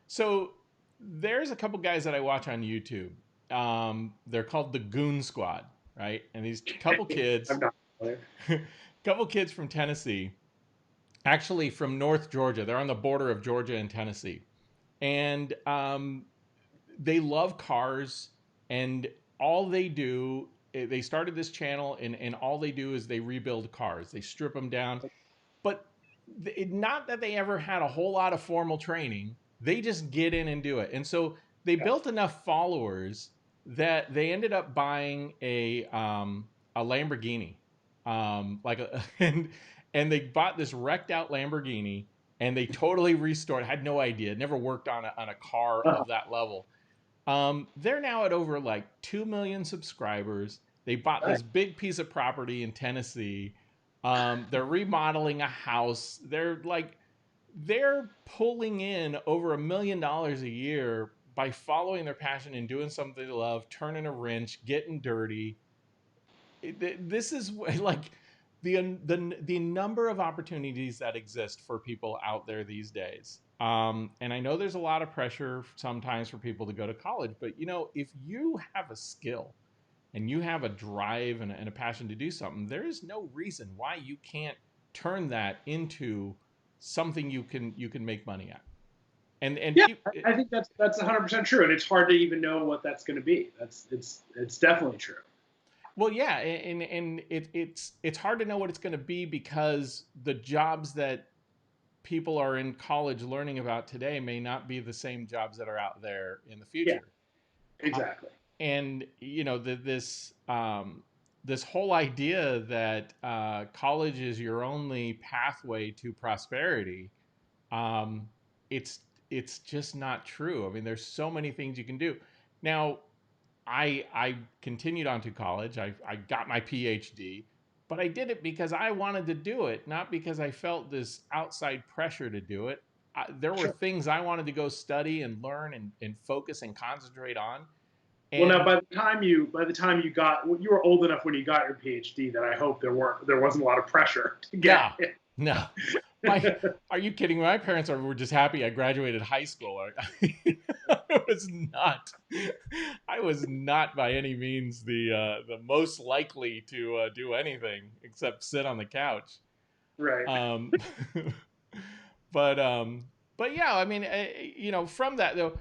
So there's a couple guys that I watch on YouTube. They're called the Goon Squad, right? And these couple of, I'm kids, not familiar. couple kids from Tennessee, actually from North Georgia. They're on the border of Georgia and Tennessee, and they love cars. And all they do, they started this channel, and all they do is they rebuild cars. They strip them down, but not that they ever had a whole lot of formal training. They just get in and do it. And so they Yeah. built enough followers that they ended up buying a Lamborghini, and they bought this wrecked out Lamborghini, and they totally restored. Had no idea, never worked on a car Uh-huh. of that level. They're now at over like 2 million subscribers. They bought Right. this big piece of property in Tennessee. They're remodeling a house. They're pulling in over $1 million a year by following their passion and doing something they love, turning a wrench, getting dirty. This is like the number of opportunities that exist for people out there these days. And I know there's a lot of pressure sometimes for people to go to college, but if you have a skill and you have a drive and a passion to do something, there is no reason why you can't turn that into something you can make money at. And Yeah, I think that's 100% true, and it's hard to even know what that's going to be. It's definitely true. well, yeah, and it's hard to know what it's going to be, because the jobs that people are in college learning about today may not be the same jobs that are out there in the Yeah, future. Uh, exactly. and this whole idea that college is your only pathway to prosperity, um, it's it's just not true. I mean, there's so many things you can do. Now, I continued on to college. I got my PhD, but I did it because I wanted to do it, not because I felt this outside pressure to do it. There were Sure. things I wanted to go study and learn and focus and concentrate on. Well, now And by the time you got, you were old enough when you got your PhD that I hope there wasn't a lot of pressure to get no, it. no, are you kidding? My parents were just happy I graduated high school. I was not. I was not by any means the most likely to do anything except sit on the couch. Right. Um, but yeah, I mean, from that though,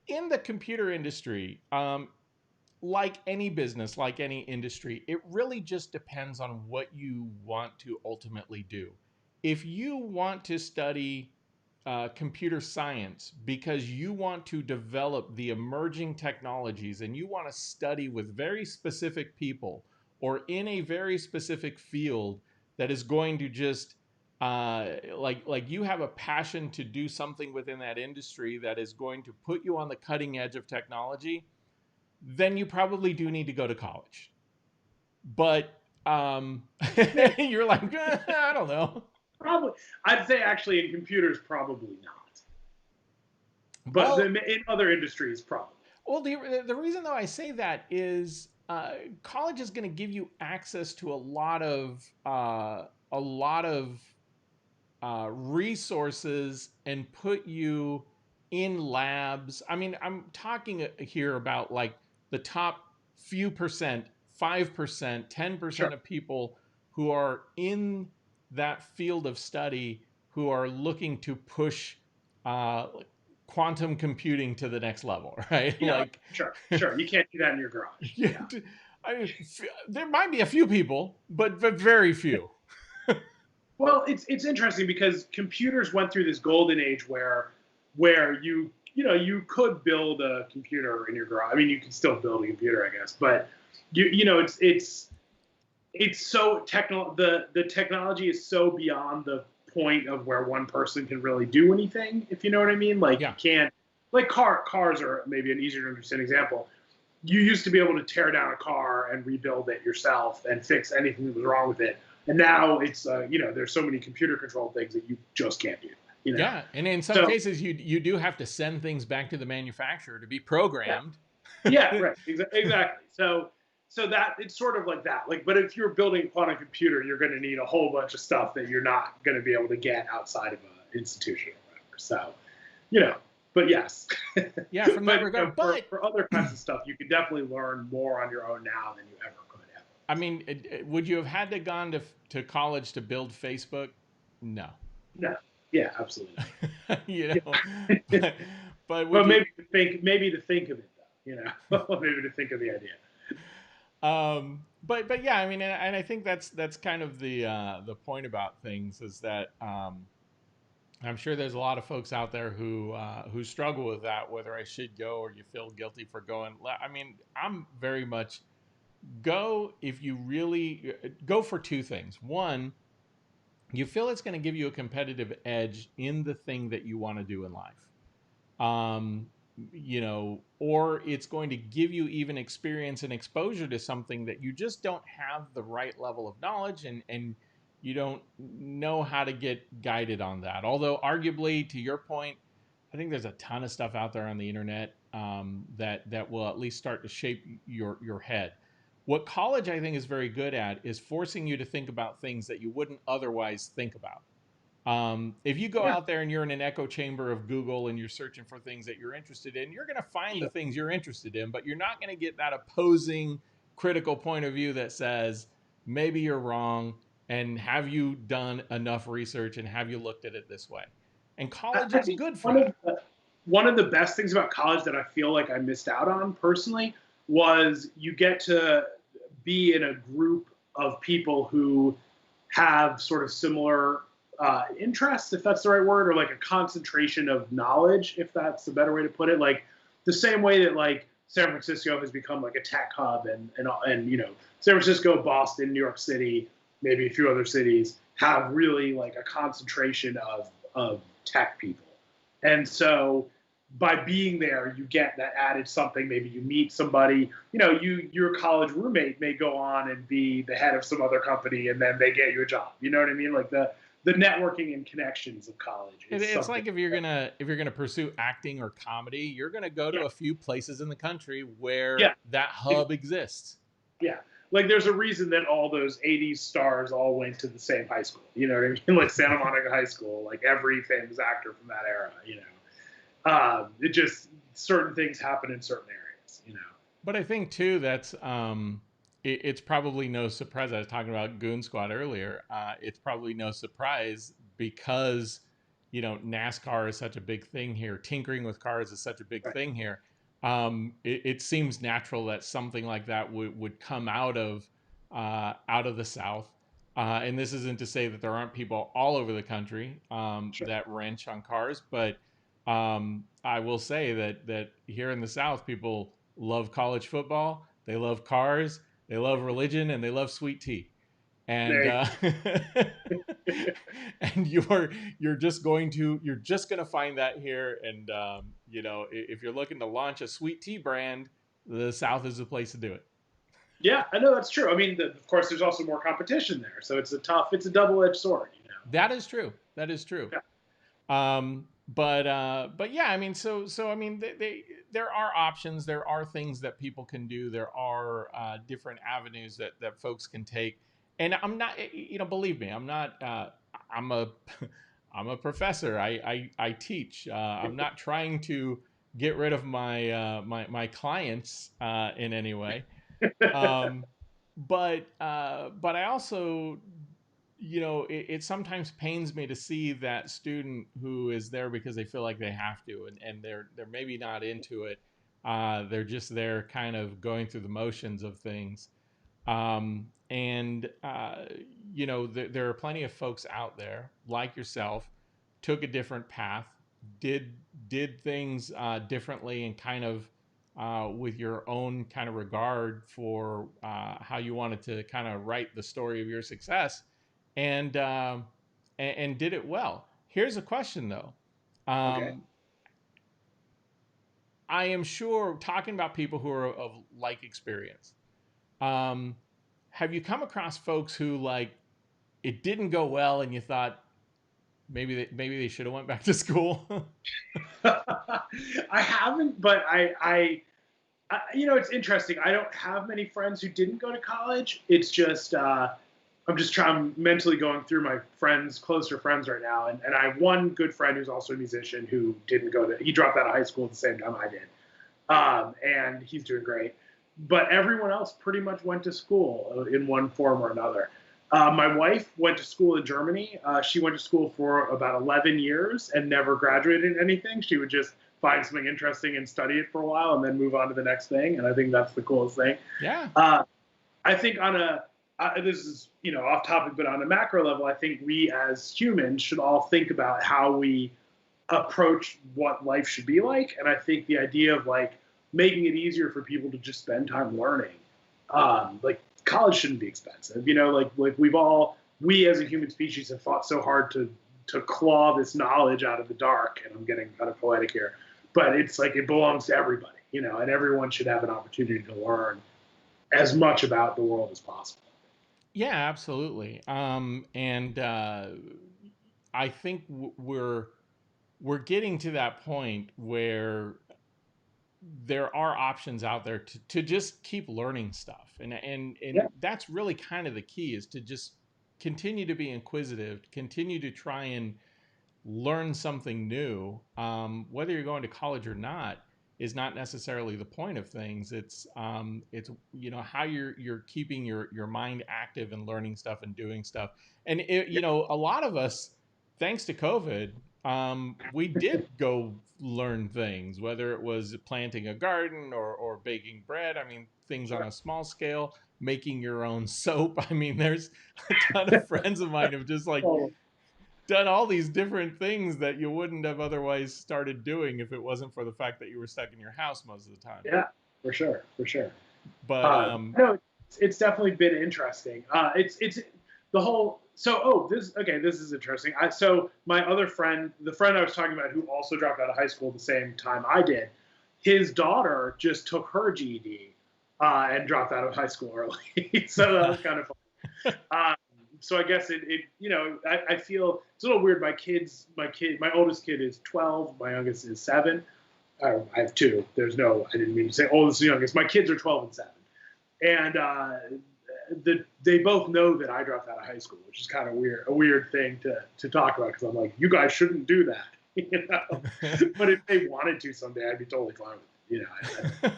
in the computer industry, like any business, like any industry, it really just depends on what you want to ultimately do. If you want to study computer science because you want to develop the emerging technologies and you want to study with very specific people or in a very specific field that is going to just like you have a passion to do something within that industry that is going to put you on the cutting edge of technology, then you probably do need to go to college. But Maybe. you're like, I don't know. Probably. I'd say actually in computers, probably not. But Well, in other industries, probably. well, the reason though I say that is college is going to give you access to a lot of resources and put you in labs. I mean, I'm talking here about like the top few percent, 5%, 10% Sure. of people who are in that field of study who are looking to push quantum computing to the next level, right? Yeah. Like, Sure. Sure. You can't do that in your garage. yeah, Yeah. I mean, there might be a few people, but very few. Well, it's interesting because computers went through this golden age where you could build a computer in your garage. I mean, you can still build a computer, I guess, but it's it's so the technology is so beyond the point of where one person can really do anything, if you know what I mean. Like you Yeah. can't, like cars are maybe an easier to understand example. You used to be able to tear down a car and rebuild it yourself and fix anything that was wrong with it, and now it's there's so many computer controlled things that you just can't do. Yeah, and in some So cases, you do have to send things back to the manufacturer to be yeah, programmed. yeah, right, exactly. So that it's sort of like that. Like, but if you're building a quantum computer, you're going to need a whole bunch of stuff that you're not going to be able to get outside of an institution or whatever. So, you know, but yes, Yeah, from that but regard. for But other kinds of stuff, you can definitely learn more on your own now than you ever could have. I mean, would you have had to gone to college to build Facebook? No. No, yeah, absolutely You know, not. but, but would But you? maybe to think of it though, maybe to think of the idea. But yeah, I mean, and I think that's kind of the point about things is that I'm sure there's a lot of folks out there who struggle with that, whether I should go or you feel guilty for going. I mean, I'm very much go if you really go for two things. One, you feel it's going to give you a competitive edge in the thing that you want to do in life. Um, or it's going to give you even experience and exposure to something that you just don't have the right level of knowledge and you don't know how to get guided on that. Although, arguably, to your point, I think there's a ton of stuff out there on the internet that will at least start to shape your head. What college I think is very good at is forcing you to think about things that you wouldn't otherwise think about. If you go Yeah, out there and you're in an echo chamber of Google and you're searching for things that you're interested in, you're going to find the sure. things you're interested in, but you're not going to get that opposing critical point of view that says maybe you're wrong and have you done enough research and have you looked at it this way. And college I is think good for one of that. one of the best things about college that I feel like I missed out on personally was you get to be in a group of people who have sort of similar interests, if that's the right word, or like a concentration of knowledge, if that's the better way to put it. Like the same way that like San Francisco has become like a tech hub, and San Francisco, Boston, New York City, maybe a few other cities have really like a concentration of tech people, and so by being there, you get that added something. Maybe you meet somebody. Your college roommate may go on and be the head of some other company, and then they get you a job. You know what I mean? Like the networking and connections of college is It's something. like if you're gonna pursue acting or comedy, you're gonna go to Yeah, a few places in the country where yeah, that hub exists. yeah. Like there's a reason that all those '80s stars all went to the same high school. You know what I mean? Like Santa Monica High School. Like every famous actor from that era. It just certain things happen in certain areas. But I think too that's it's probably no surprise. I was talking about Goon Squad earlier. It's probably no surprise because NASCAR is such a big thing here. Tinkering with cars is such a big Right. thing here. It seems natural that something like that would come out of the South. And this isn't to say that there aren't people all over the country Sure. that wrench on cars, but I will say that here in the South, people love college football, they love cars, they love religion, and they love sweet tea. And They, and you're just going to find that here. And if you're looking to launch a sweet tea brand, the South is the place to do it. yeah, I know that's true. I mean, of course, there's also more competition there, so it's a double-edged sword. That is true. That is true. Yeah. But yeah, I mean, I mean, there are options, there are things that people can do, there are different avenues that folks can take, and I'm not, believe me, I'm not, I'm a, I'm a professor, I teach, I'm not trying to get rid of my clients in any way, um, but I also it sometimes pains me to see that student who is there because they feel like they have to, and they're maybe not into it. They're just there, kind of going through the motions of things. And there are plenty of folks out there like yourself, took a different path, did things differently, and kind of with your own kind of regard for how you wanted to kind of write the story of your success, and and did it well. Here's a question though. Okay. Um, I am sure talking about people who are of like experience. Um, have you come across folks who like it didn't go well and you thought maybe they should have went back to school? I haven't, but you know, it's interesting. I don't have many friends who didn't go to college. It's just I'm just trying mentally going through my friends, closer friends right now, and I have one good friend who's also a musician who didn't go to. He dropped out of high school at the same time I did, and he's doing great. But everyone else pretty much went to school in one form or another. My wife went to school in Germany. She went to school for about 11 years and never graduated in anything. She would just find something interesting and study it for a while and then move on to the next thing. And I think that's the coolest thing. Yeah. I think on a this is off topic, but on a macro level, I think we as humans should all think about how we approach what life should be like. And I think the idea of like making it easier for people to just spend time learning, like college shouldn't be expensive. Like we as a human species have fought so hard to claw this knowledge out of the dark. And I'm getting kind of poetic here, but it's like it belongs to everybody, and everyone should have an opportunity to learn as much about the world as possible. Yeah, absolutely. And I think we're getting to that point where there are options out there to just keep learning stuff, and Yeah. that's really kind of the key, is to just continue to be inquisitive, continue to try and learn something new. Whether you're going to college or not is not necessarily the point of things. It's how you're keeping your mind active and learning stuff and doing stuff. And a lot of us, thanks to COVID, we did go learn things, whether it was planting a garden or baking bread. I mean, things on Sure. a small scale, making your own soap. I mean, there's a ton of friends of mine have just like Oh, done all these different things that you wouldn't have otherwise started doing if it wasn't for the fact that you were stuck in your house most of the time. yeah, for sure, for sure. But No, it's definitely been interesting. It's the whole. So, this okay. This is interesting. So my other friend, the friend I was talking about, who also dropped out of high school at the same time I did, his daughter just took her GED and dropped out of high school early. So that was kind of fun. So I guess I feel it's a little weird. My oldest kid is 12. My youngest is 7. I have 2. I didn't mean to say oldest and youngest. My kids are 12 and 7. And they both know that I dropped out of high school, which is kind of a weird thing to talk about, because I'm like, you guys shouldn't do that, But if they wanted to someday, I'd be totally fine with it.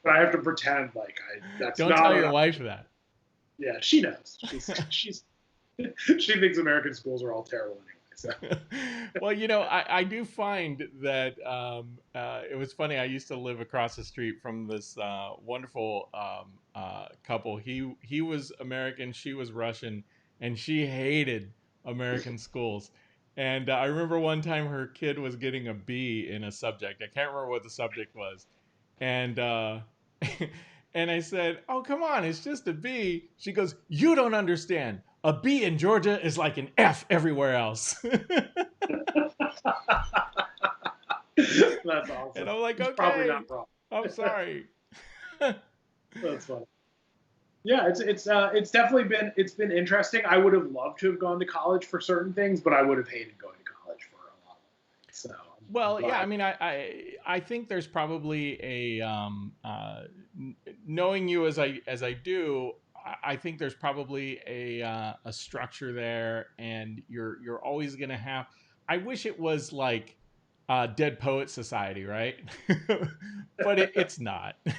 But I have to pretend like that's don't not tell what your wife that. Yeah, she knows. She thinks American schools are all terrible anyway. So. Well, I do find that it was funny. I used to live across the street from this wonderful couple. He was American, she was Russian, and she hated American schools. And I remember one time her kid was getting a B in a subject. I can't remember what the subject was, and and I said, "Oh, come on, it's just a B." She goes, "You don't understand. A B in Georgia is like an F everywhere else." That's awesome. And I'm like, It's probably "Okay, not wrong. I'm sorry." That's funny. Yeah, it's definitely been interesting. I would have loved to have gone to college for certain things, but I would have hated going to college for a lot of it. So I'm Well, yeah, I glad. mean, I think there's probably knowing you as I do, I think there's probably a structure there, and you're always gonna have. I wish it was like Dead Poet Society, right? But it's not. With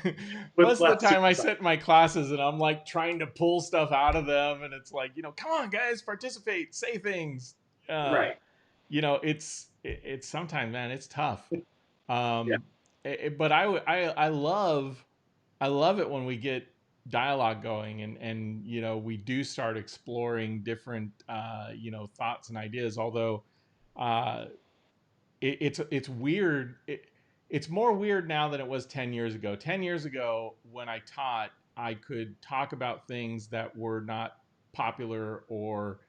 Most of the less time, I suicide. sit in my classes and I'm like trying to pull stuff out of them, and it's like, come on, guys, participate, say things. Uh, Right. it's sometimes, man, it's tough. Yeah. But I love it when we get dialogue going, and we do start exploring different thoughts and ideas. Although uh, it's weird. it's more weird now than it was 10 years ago. 10 years ago, when I taught, I could talk about things that were not popular or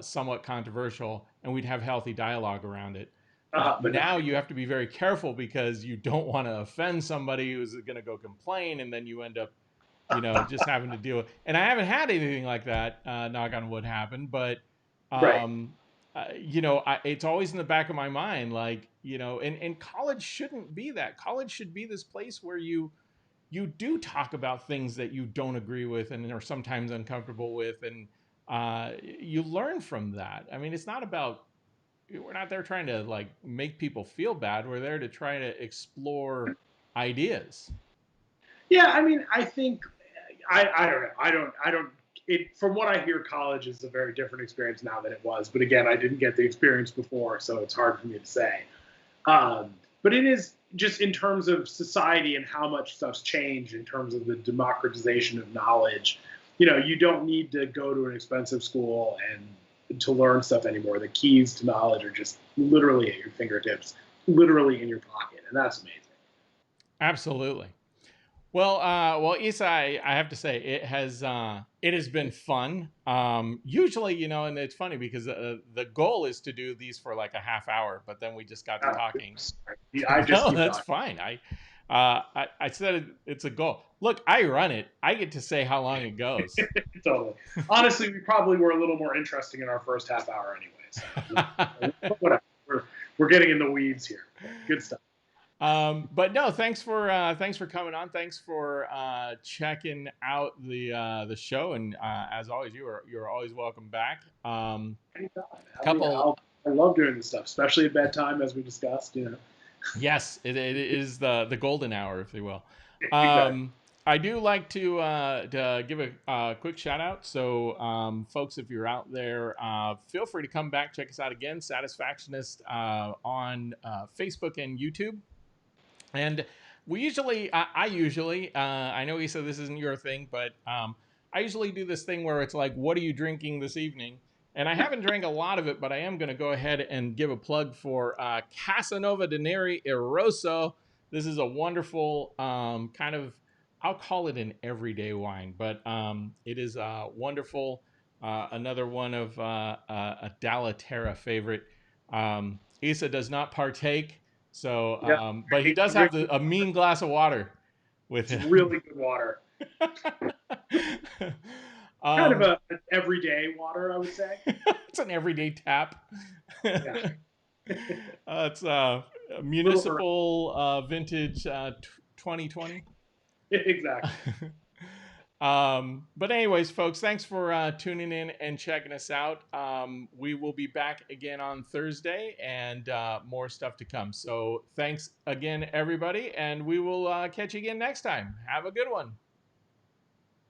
somewhat controversial, and we'd have healthy dialogue around it. But not Now you anymore. have to be very careful because you don't want to offend somebody who's going to go complain, and then you end up, just having to deal with. And I haven't had anything like that. Knock on wood, happen, but Right. um, it's always in the back of my mind, like, and college shouldn't be that. College should be this place where you do talk about things that you don't agree with and are sometimes uncomfortable with, and you learn from that. I mean, it's not about, we're not there trying to like make people feel bad. We're there to try to explore ideas. Yeah, I mean, I think I don't know. I don't. It from what I hear, college is a very different experience now than it was. But again, I didn't get the experience before, so it's hard for me to say. Um, but it is just in terms of society and how much stuff's changed in terms of the democratization of knowledge. You don't need to go to an expensive school and to learn stuff anymore. The keys to knowledge are just literally at your fingertips, literally in your pocket, and that's amazing. Absolutely. Well, Isa, I have to say it has been fun. Usually, and it's funny because the goal is to do these for like a half hour, but then we just got to talking. I just No, keep that's talking. fine. I said it's a goal. Look, I run it. I get to say how long it goes. Totally. Honestly, we probably were a little more interesting in our first half hour anyway. So whatever. We're getting in the weeds here. Good stuff. But no, thanks for coming on. Thanks for checking out the show, and as always, you're always welcome back. Anytime. Couple I love doing this stuff, especially at bedtime, as we discussed. Yes, it is the golden hour, if you will. Exactly. I do like to give a quick shout out. So, folks, if you're out there, feel free to come back, check us out again, Satisfactionist, on Facebook and YouTube. And I usually, I know you said this isn't your thing, but I usually do this thing where it's like, what are you drinking this evening? And I haven't drank a lot of it, but I am going to go ahead and give a plug for Casanova de Neri Eroso. This is a wonderful kind of, I'll call it an everyday wine, but it is wonderful. Another one of a Dallaterra favorite. Isa does not partake, so, Yeah. but he does I'm have drinking. a mean glass of water with It's him. really good water. Kind of um, an everyday water, I would say. it's an everyday tap. Yeah. It's Little early. municipal vintage 2020. Exactly. But anyways, folks, thanks for tuning in and checking us out. We will be back again on Thursday, and more stuff to come. So thanks again, everybody, and we will catch you again next time. Have a good one.